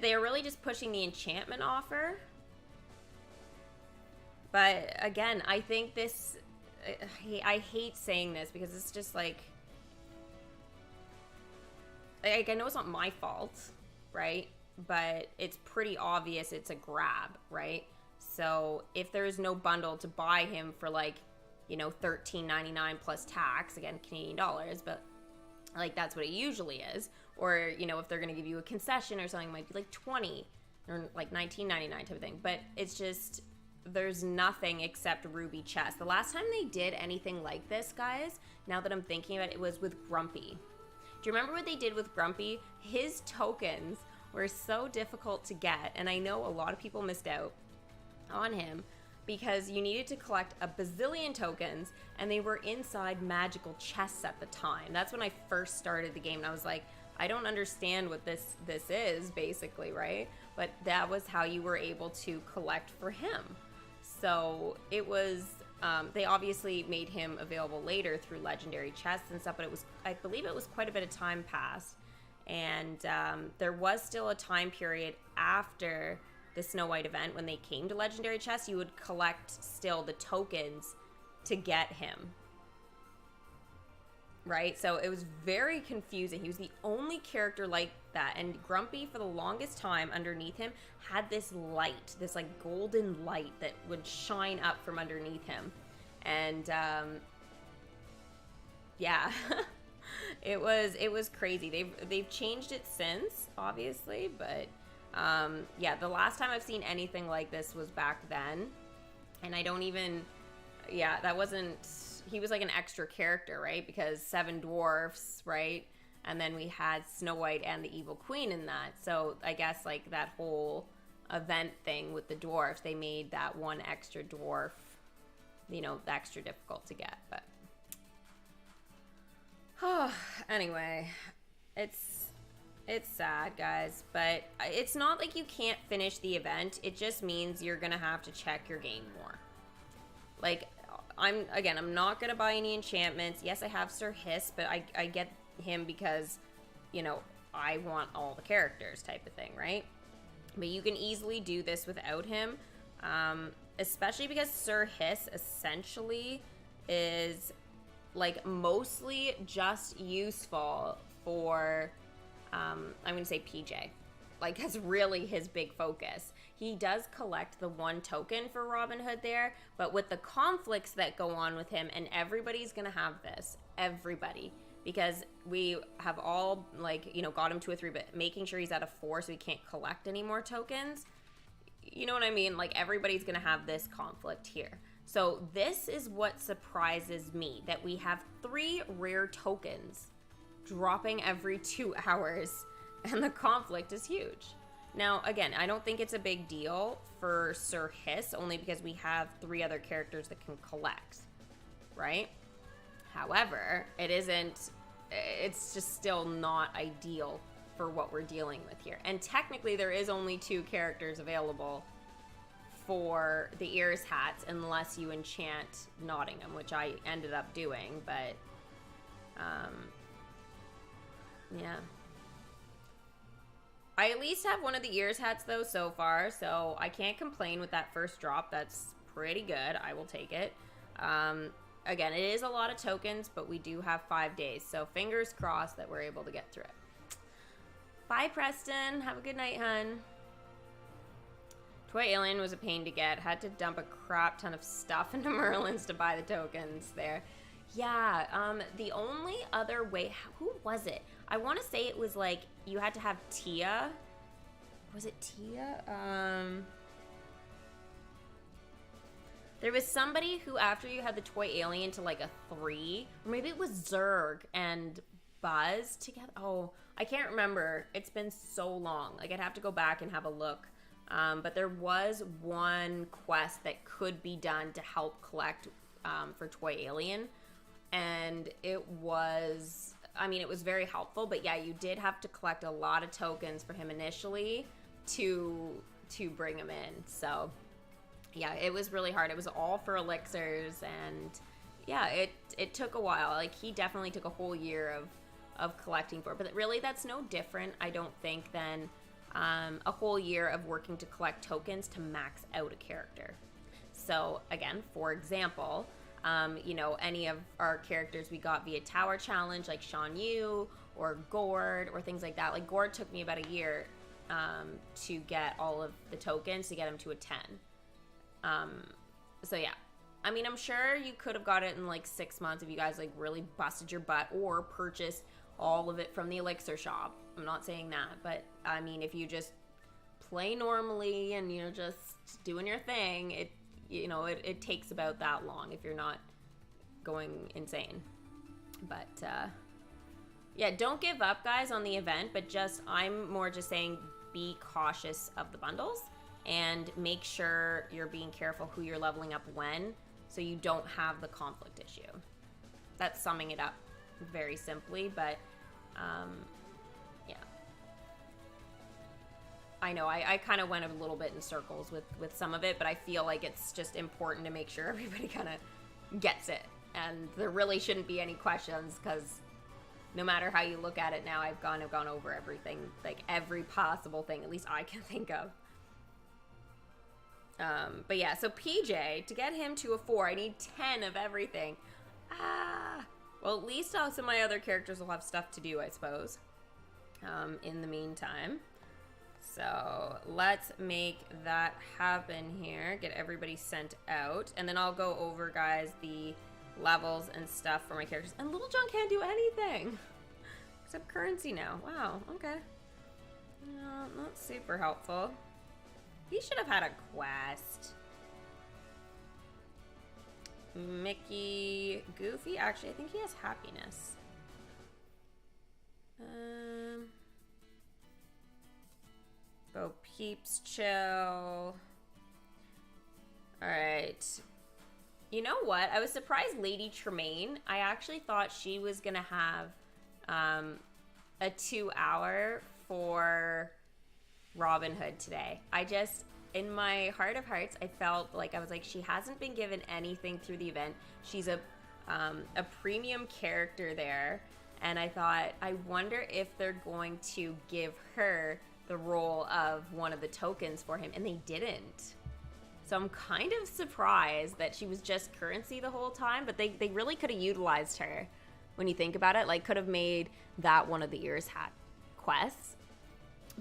They are really just pushing the enchantment offer. But again, I think this, I hate saying this because it's just like I know it's not my fault, right? But it's pretty obvious it's a grab, right? So if there is no bundle to buy him for like, you know, $13.99 plus tax, again, Canadian dollars, but like that's what it usually is. Or, you know, if they're going to give you a concession or something, it might be like $20 or like $19.99 type of thing. But it's just, there's nothing except Ruby Chest. The last time they did anything like this, guys, now that I'm thinking about it, it was with Grumpy. Do you remember what they did with Grumpy? His tokens were so difficult to get, and I know a lot of people missed out on him because you needed to collect a bazillion tokens, and they were inside magical chests at the time. That's when I first started the game, and I was like, I don't understand what this is, basically, right? But that was how you were able to collect for him. So it was, they obviously made him available later through legendary chests and stuff, but I believe it was quite a bit of time passed. And there was still a time period after the Snow White event when they came to legendary chests. You would collect still the tokens to get him. right? So it was very confusing. He was the only character like that. And Grumpy, for the longest time underneath him, had this light, this like golden light that would shine up from underneath him. And yeah, it was crazy. They've changed it since, obviously, but yeah, the last time I've seen anything like this was back then. And I don't even, yeah, that wasn't, he was like an extra character, right? Because 7 dwarfs, right? And then we had Snow White and the Evil Queen in that. So I guess like that whole event thing with the dwarfs, they made that one extra dwarf, you know, extra difficult to get. But anyway, it's sad, guys, but it's not like you can't finish the event. It just means you're gonna have to check your game more. Like, I'm not gonna buy any enchantments. Yes, I have Sir Hiss, but I get him because, you know, I want all the characters type of thing, right? But you can easily do this without him, especially because Sir Hiss essentially is like mostly just useful for I'm gonna say PJ. Like, that's really his big focus. He does collect the 1 token for Robin Hood there, but with the conflicts that go on with him, and everybody's gonna have this, everybody, because we have all, like, you know, got him to a 3, but making sure he's at a 4 so he can't collect any more tokens. You know what I mean? Like, everybody's gonna have this conflict here. So this is what surprises me, that we have 3 rare tokens dropping every 2 hours, and the conflict is huge. Now, again, I don't think it's a big deal for Sir Hiss, only because we have 3 other characters that can collect, right? However, it's just still not ideal for what we're dealing with here. And technically, there is only 2 characters available for the Ears hats, unless you enchant Nottingham, which I ended up doing, but yeah. I at least have one of the Ears hats though so far, so I can't complain with that first drop. That's pretty good. I will take it. Again, it is a lot of tokens, but we do have 5 days, so fingers crossed that we're able to get through it. Bye, Preston. Have a good night, hun. Toy Alien was a pain to get. Had to dump a crap ton of stuff into Merlin's to buy the tokens there. Yeah, the only other way, who was it? I want to say it was like, you had to have Tia. Was it Tia? There was somebody who, after you had the Toy Alien to like a 3, or maybe it was Zurg and Buzz together. Oh, I can't remember. It's been so long. Like, I'd have to go back and have a look. But there was one quest that could be done to help collect for Toy Alien. And it was, I mean, it was very helpful, but yeah, you did have to collect a lot of tokens for him initially to bring him in. So yeah, it was really hard. It was all for elixirs, and yeah, it took a while. Like, he definitely took a whole year of collecting for it, but really that's no different, I don't think, than a whole year of working to collect tokens to max out a character. So again, for example, you know, any of our characters we got via Tower Challenge, like Shan Yu or Gord or things like that. Like, Gord took me about a year to get all of the tokens to get him to a 10. So yeah, I mean, I'm sure you could have got it in like 6 months if you guys like really busted your butt or purchased all of it from the elixir shop. I'm not saying that, but I mean, if you just play normally and, you know, just doing your thing, it takes about that long if you're not going insane. But yeah, don't give up, guys, on the event, but I'm more just saying be cautious of the bundles and make sure you're being careful who you're leveling up when, so you don't have the conflict issue. That's summing it up very simply, but yeah. I know I kind of went a little bit in circles with some of it, but I feel like it's just important to make sure everybody kind of gets it, and there really shouldn't be any questions, because no matter how you look at it now, I've gone over everything, like every possible thing, at least I can think of. But yeah, so PJ, to get him to a 4, I need 10 of everything. Well, at least some of my other characters will have stuff to do, I suppose, in the meantime. So let's make that happen here. Get everybody sent out. And then I'll go over, guys, the levels and stuff for my characters. And Little John can't do anything. Except currency now. Wow, okay. No, not super helpful. He should have had a quest. Mickey, Goofy, actually, I think he has happiness. Bo Peeps, chill. Alright. You know what? I was surprised Lady Tremaine, I actually thought she was going to have a 2-hour for Robin Hood today. I just, in my heart of hearts, I felt like, I was like, she hasn't been given anything through the event. She's a premium character there. And I thought, I wonder if they're going to give her the role of one of the tokens for him, and they didn't. So I'm kind of surprised that she was just currency the whole time, but they really could have utilized her when you think about it. Like, could have made that one of the Ears Hat quests,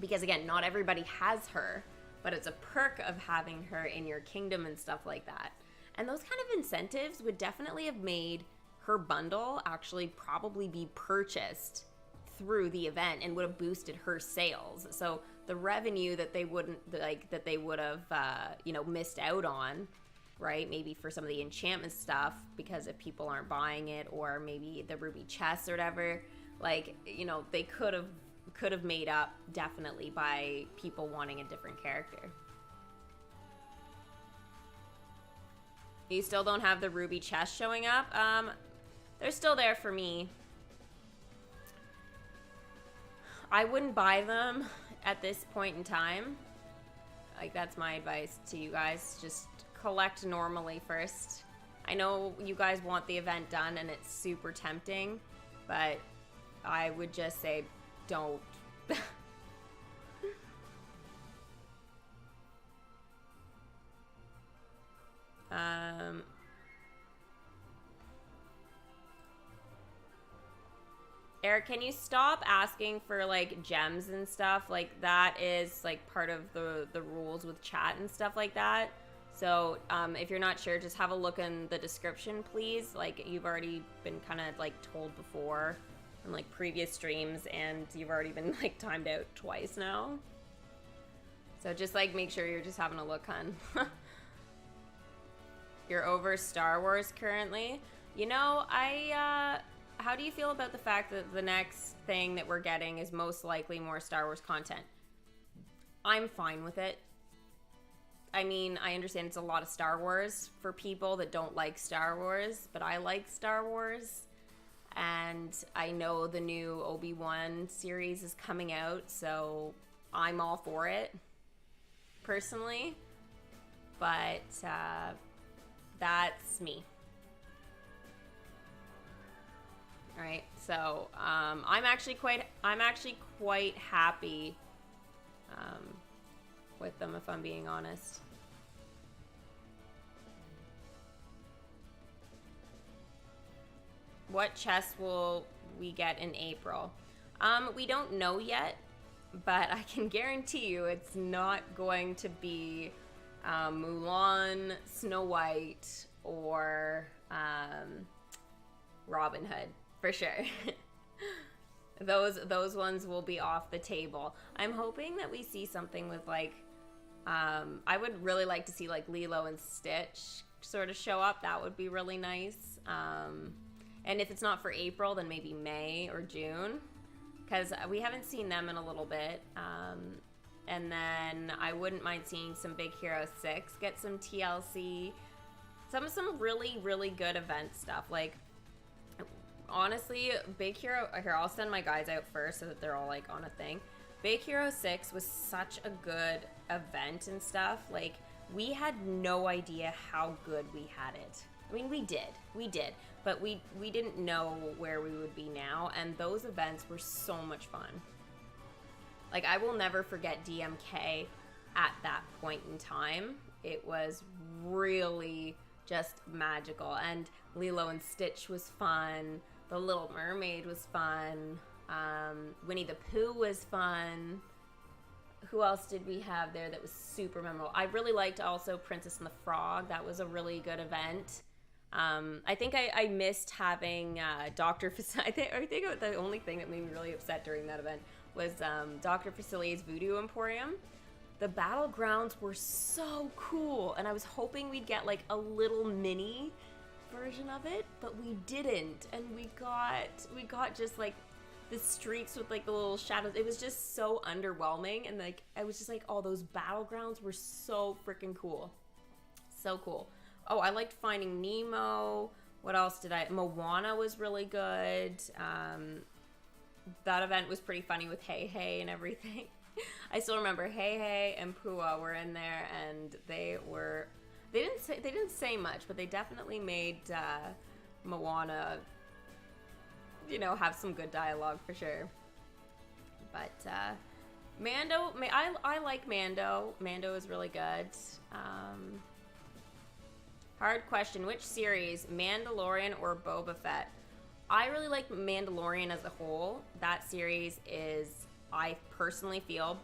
because again, not everybody has her, but it's a perk of having her in your kingdom and stuff like that. And those kind of incentives would definitely have made her bundle actually probably be purchased through the event and would have boosted her sales. So the revenue that they wouldn't, like, that they would have you know, missed out on, right, maybe for some of the enchantment stuff, because if people aren't buying it, or maybe the ruby chests or whatever, like, you know, they could have made up definitely by people wanting a different character. You still don't have the ruby chest showing up? They're still there for me. I wouldn't buy them at this point in time. Like, that's my advice to you guys. Just collect normally first. I know you guys want the event done and it's super tempting, but I would just say don't. Eric, can you stop asking for, like, gems and stuff? Like, that is, like, part of the rules with chat and stuff like that. So, if you're not sure, just have a look in the description, please. Like, you've already been kind of, like, told before in, like, previous streams, and you've already been, like, timed out twice now. So just, like, make sure you're just having a look, hun. You're over Star Wars currently? You know, how do you feel about the fact that the next thing that we're getting is most likely more Star Wars content? I'm fine with it. I mean, I understand it's a lot of Star Wars for people that don't like Star Wars, but I like Star Wars. And I know the new Obi-Wan series is coming out, so I'm all for it, personally. But that's me. All right, so I'm actually quite happy with them, if I'm being honest. What chest will we get in April? We don't know yet, but I can guarantee you it's not going to be Mulan, Snow White, or Robin Hood. For sure. Those ones will be off the table. I'm hoping that we see something with, like, I would really like to see, like, Lilo and Stitch sort of show up. That would be really nice. And if it's not for April, then maybe May or June, because we haven't seen them in a little bit. And then I wouldn't mind seeing some Big Hero 6 get some TLC, some really, really good event stuff. Like, honestly, Big Hero, here, I'll send my guys out first so that they're all, like, on a thing. Big Hero 6 was such a good event and stuff. Like, we had no idea how good we had it. I mean, we did, but we didn't know where we would be now, and those events were so much fun. Like, I will never forget DMK at that point in time. It was really just magical, and Lilo and Stitch was fun. The Little Mermaid was fun. Winnie the Pooh was fun. Who else did we have there that was super memorable? I really liked also Princess and the Frog. That was a really good event. I think I missed having Dr. Facilities. I think the only thing that made me really upset during that event was Dr. Facilities Voodoo Emporium. The battlegrounds were so cool, and I was hoping we'd get like a little mini version of it, but we didn't, and we got just like the streets with like the little shadows. It was just so underwhelming, and like I was just like, oh, those battlegrounds were so freaking cool. So cool. Oh, I liked Finding Nemo. What else did I... Moana was really good. That event was pretty funny with Hey Hey and everything. I still remember Hey Hey and Pua were in there, and they didn't say much, but they definitely made Moana, you know, have some good dialogue for sure. But Mando, I like Mando. Mando is really good. Hard question. Which series, Mandalorian or Boba Fett? I really like Mandalorian as a whole. That series is, I personally feel,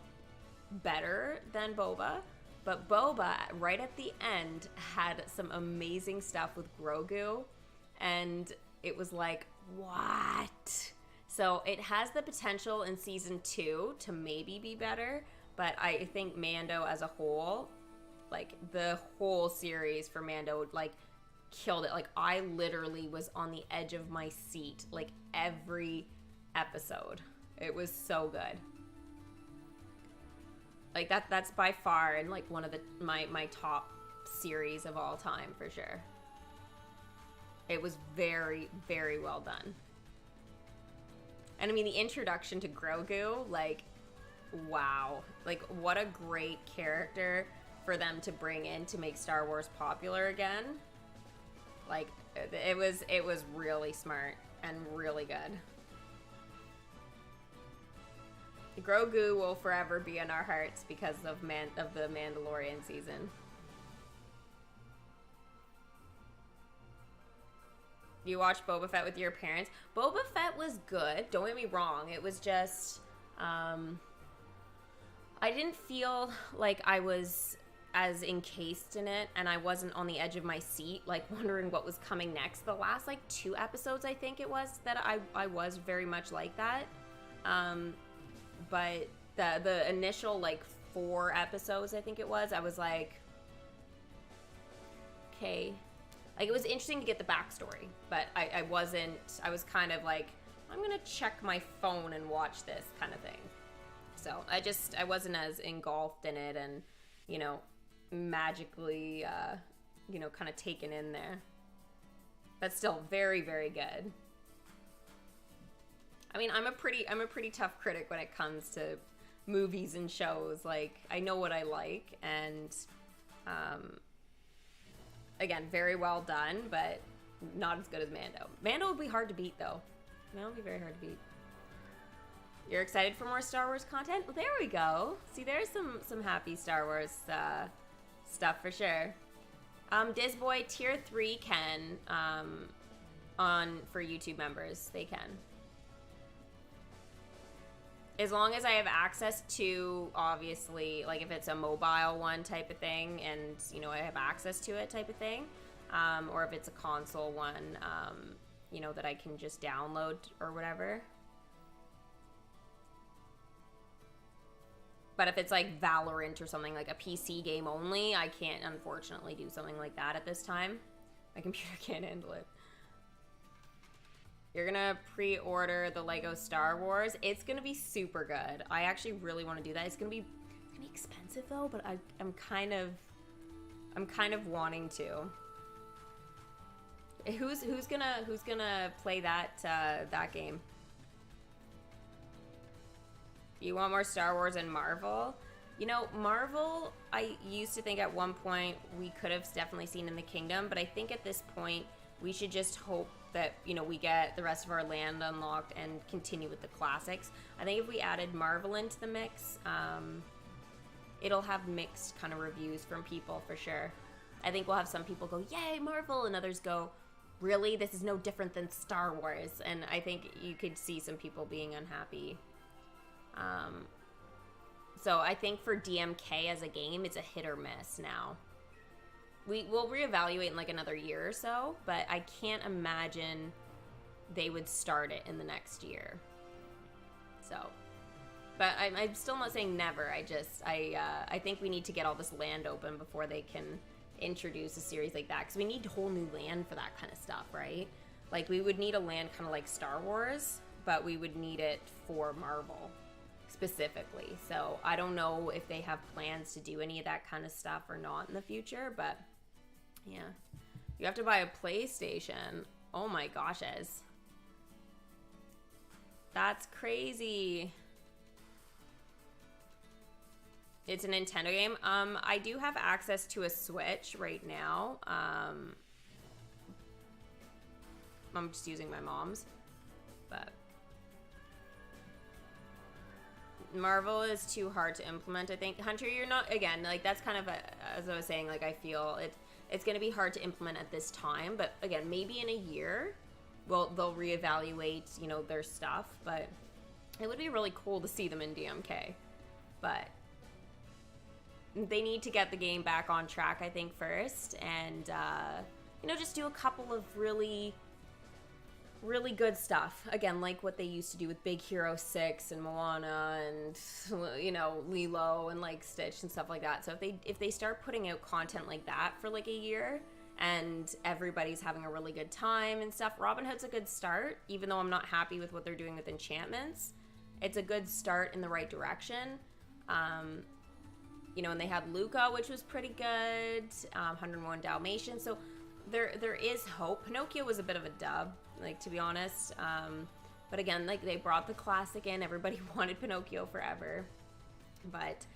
better than Boba. But Boba, right at the end, had some amazing stuff with Grogu. And it was like, what? So it has the potential in season 2 to maybe be better. But I think Mando as a whole... like the whole series for Mando like killed it. Like I literally was on the edge of my seat like every episode. It was so good. Like that's by far and like one of my top series of all time for sure. It was very, very well done. And I mean the introduction to Grogu, like wow. Like what a great character for them to bring in to make Star Wars popular again. Like it was really smart and really good. Grogu will forever be in our hearts because of the Mandalorian season. You watched Boba Fett with your parents? Boba Fett was good, don't get me wrong. It was just I didn't feel like I was as encased in it, and I wasn't on the edge of my seat like wondering what was coming next. The last like 2 episodes I think it was that I was very much like that, but the initial like 4 episodes I think it was, I was like, okay, like it was interesting to get the backstory, but I was kind of like, I'm gonna check my phone and watch this kind of thing. So I wasn't as engulfed in it and, you know, magically, you know, kind of taken in there. But still very, very good. I mean, I'm a pretty tough critic when it comes to movies and shows. Like, I know what I like, and again, very well done, but not as good as Mando. Mando would be hard to beat, though. Mando would be very hard to beat. You're excited for more Star Wars content? Well, there we go. See, there's some happy Star Wars stuff for sure. Disboy tier 3 can on for YouTube members. They can. As long as I have access to, obviously, like if it's a mobile one type of thing and, you know, I have access to it type of thing, or if it's a console one, you know, that I can just download or whatever. But if it's like Valorant or something, like a PC game only, I can't unfortunately do something like that at this time. My computer can't handle it. You're gonna pre-order the Lego Star Wars. It's gonna be super good. I actually really want to do that. It's gonna be expensive though, but I'm kind of wanting to. Who's gonna play that game? You want more Star Wars and Marvel? You know, Marvel, I used to think at one point we could have definitely seen in the Kingdom, but I think at this point we should just hope that, you know, we get the rest of our land unlocked and continue with the classics. I think if we added Marvel into the mix, it'll have mixed kind of reviews from people for sure. I think we'll have some people go, yay, Marvel, and others go, really, this is no different than Star Wars. And I think you could see some people being unhappy. So I think for DMK as a game, it's a hit or miss now. We'll reevaluate in like another year or so, but I can't imagine they would start it in the next year. So, but I'm still not saying never. I think we need to get all this land open before they can introduce a series like that, because we need whole new land for that kind of stuff, right? Like, we would need a land kind of like Star Wars, but we would need it for Marvel specifically. So I don't know if they have plans to do any of that kind of stuff or not in the future, but yeah. You have to buy a PlayStation. Oh my gosh, Ez. That's crazy. It's a Nintendo game. I do have access to a Switch right now. I'm just using my mom's, but Marvel is too hard to implement, I think. Hunter, you're not, again, like, that's kind of, as I was saying, like, I feel it's going to be hard to implement at this time, but again, maybe in a year, they'll reevaluate, you know, their stuff, but it would be really cool to see them in DMK, but they need to get the game back on track, I think, first, and, you know, just do a couple of really good stuff. Again, like what they used to do with Big Hero 6 and Moana and, you know, Lilo and, like, Stitch and stuff like that. So if they start putting out content like that for, like, a year and everybody's having a really good time and stuff, Robin Hood's a good start, even though I'm not happy with what they're doing with enchantments. It's a good start in the right direction. You know, and they had Luca, which was pretty good, 101 Dalmatians. So there is hope. Pinocchio was a bit of a dub, like, to be honest. But again, like, they brought the classic in. Everybody wanted Pinocchio forever. But,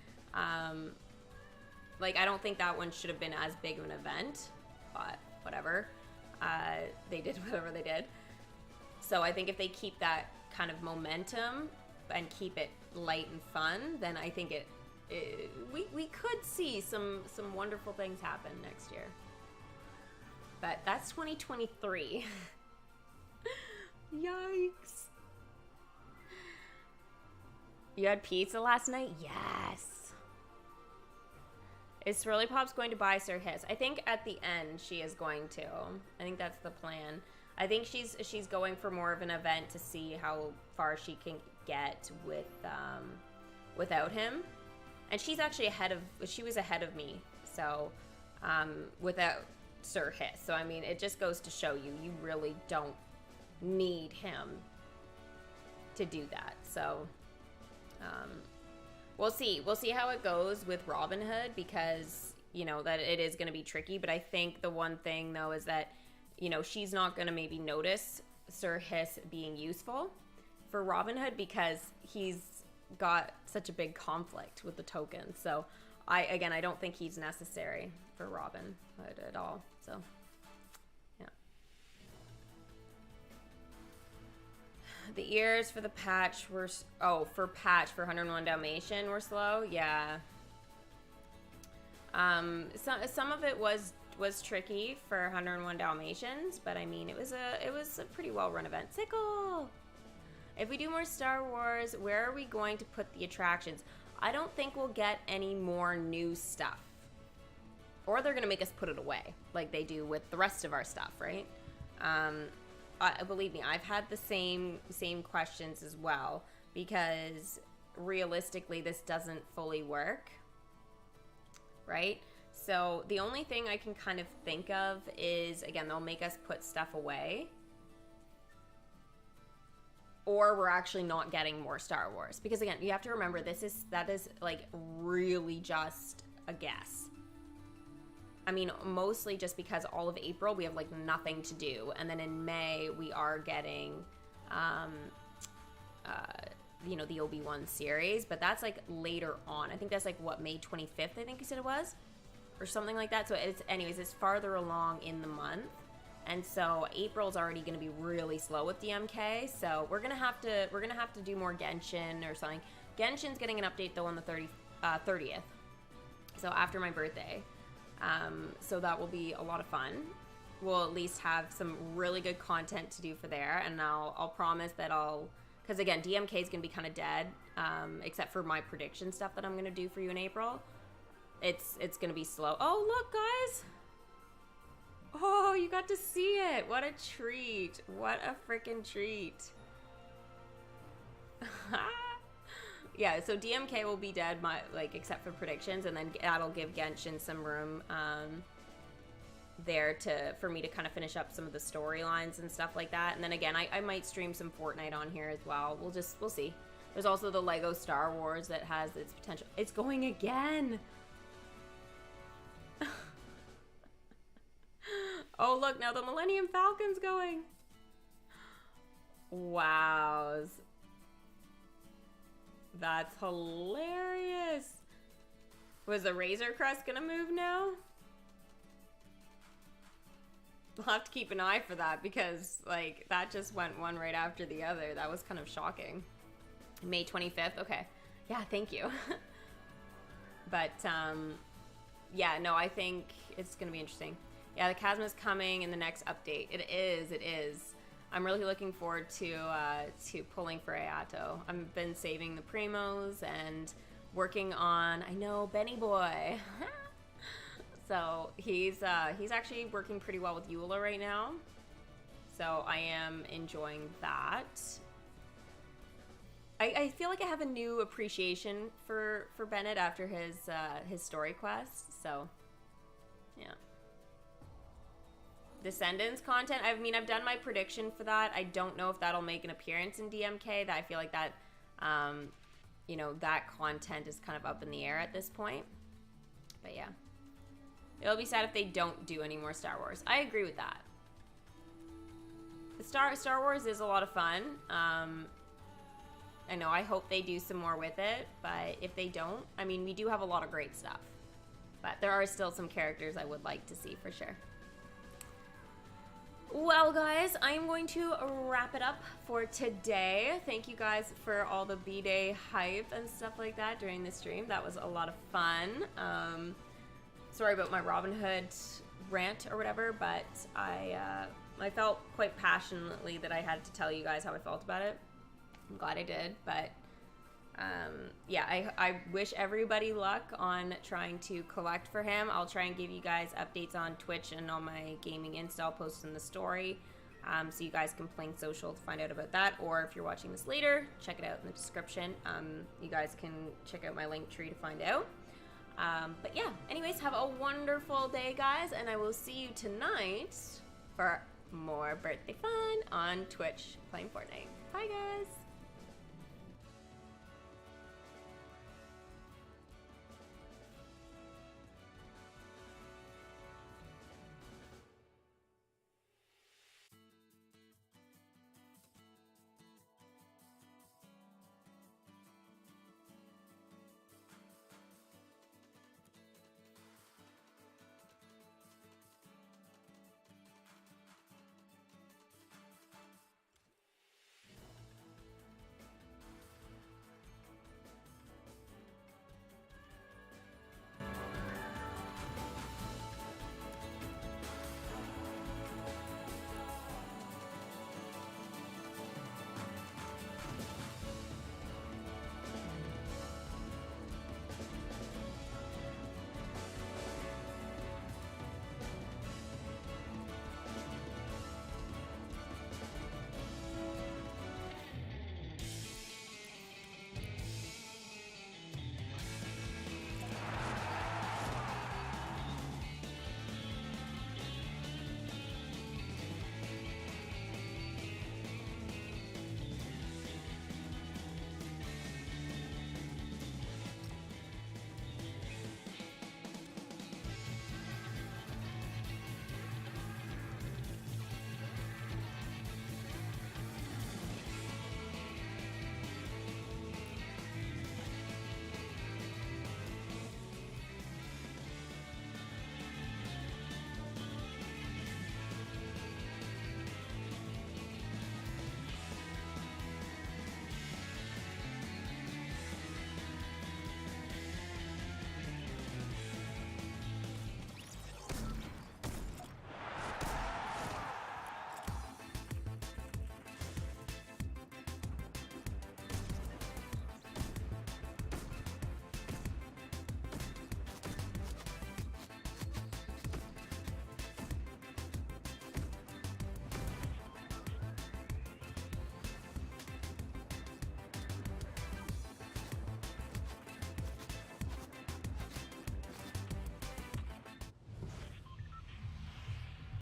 like, I don't think that one should have been as big of an event. But whatever. They did whatever they did. So I think if they keep that kind of momentum and keep it light and fun, then I think we could see some wonderful things happen next year. But that's 2023. Yikes. You had pizza last night? Yes. Is Swirly Pop's going to buy Sir Hiss? I think at the end she is going to. I think that's the plan. I think she's going for more of an event to see how far she can get with without him. And she's actually she was ahead of me. So without Sir Hiss. So I mean, it just goes to show you really don't need him to do that. So we'll see how it goes with Robin Hood, because, you know, that it is going to be tricky. But I think the one thing, though, is that, you know, she's not going to maybe notice Sir Hiss being useful for Robin Hood, because he's got such a big conflict with the tokens. So I don't think he's necessary for Robin Hood at all. So yeah. The ears for the patch were for 101 Dalmatian were slow. Yeah. Some of it was tricky for 101 Dalmatians, but I mean, it was a pretty well run event. Sickle. If we do more Star Wars, where are we going to put the attractions? I don't think we'll get any more new stuff. Or they're going to make us put it away, like they do with the rest of our stuff, right? Believe me, I've had the same questions as well, because realistically, this doesn't fully work, right? So the only thing I can kind of think of is, again, they'll make us put stuff away, or we're actually not getting more Star Wars. Because again, you have to remember, that is like really just a guess. I mean, mostly just because all of April we have like nothing to do, and then in May we are getting, you know, the Obi-Wan series, but that's like later on. I think that's like May 25th. I think you said it was, or something like that. So it's farther along in the month. And so April's already going to be really slow with DMK. So we're gonna have to do more Genshin or something. Genshin's getting an update though on the 30th. So after my birthday. So that will be a lot of fun. we'll at least have some really good content to do for there, and I'll promise that because again, DMK is gonna be kind of dead, except for my prediction stuff that I'm gonna do for you in April. It's gonna be slow. Oh, look, guys! Oh, you got to see it! What a treat! What a freaking treat! Yeah, so DMK will be dead, except for predictions, and then that'll give Genshin some room there for me to kind of finish up some of the storylines and stuff like that. And then again, I might stream some Fortnite on here as well. We'll see. There's also the Lego Star Wars that has its potential. It's going again! Oh, look, now the Millennium Falcon's going! Wow. That's hilarious. Was the Razor Crest gonna move now? We'll have to keep an eye for that because, like, that just went one right after the other. That was kind of shocking. May 25th? Okay. Yeah, thank you. But, yeah, no, I think it's gonna be interesting. Yeah, the Chasm is coming in the next update. It is. I'm really looking forward to pulling for Ayato. I've been saving the primos and working on, I know, Benny Boy. So he's actually working pretty well with Eula right now. So I am enjoying that. I feel like I have a new appreciation for Bennett after his story quest. So yeah. Descendants content. I mean, I've done my prediction for that. I don't know if that'll make an appearance in DMK. That I feel like that, you know, that content is kind of up in the air at this point. But yeah, it'll be sad if they don't do any more Star Wars. I agree with that. The Star Wars is a lot of fun. I know. I hope they do some more with it. But if they don't, I mean, we do have a lot of great stuff. But there are still some characters I would like to see for sure. Well, guys, I'm going to wrap it up for today. Thank you guys for all the B-Day hype and stuff like that during the stream. That was a lot of fun. Sorry about my Robin Hood rant or whatever, but I felt quite passionately that I had to tell you guys how I felt about it. I'm glad I did, but yeah, I wish everybody luck on trying to collect for him. I'll try and give you guys updates on Twitch and on my gaming Insta. I'll post in the story, so you guys can Playing Social to find out about that, or if you're watching this later, check it out in the description. You guys can check out my link tree to find out. But yeah, anyways, have a wonderful day, guys, and I will see you tonight for more birthday fun on Twitch playing Fortnite. Bye, guys!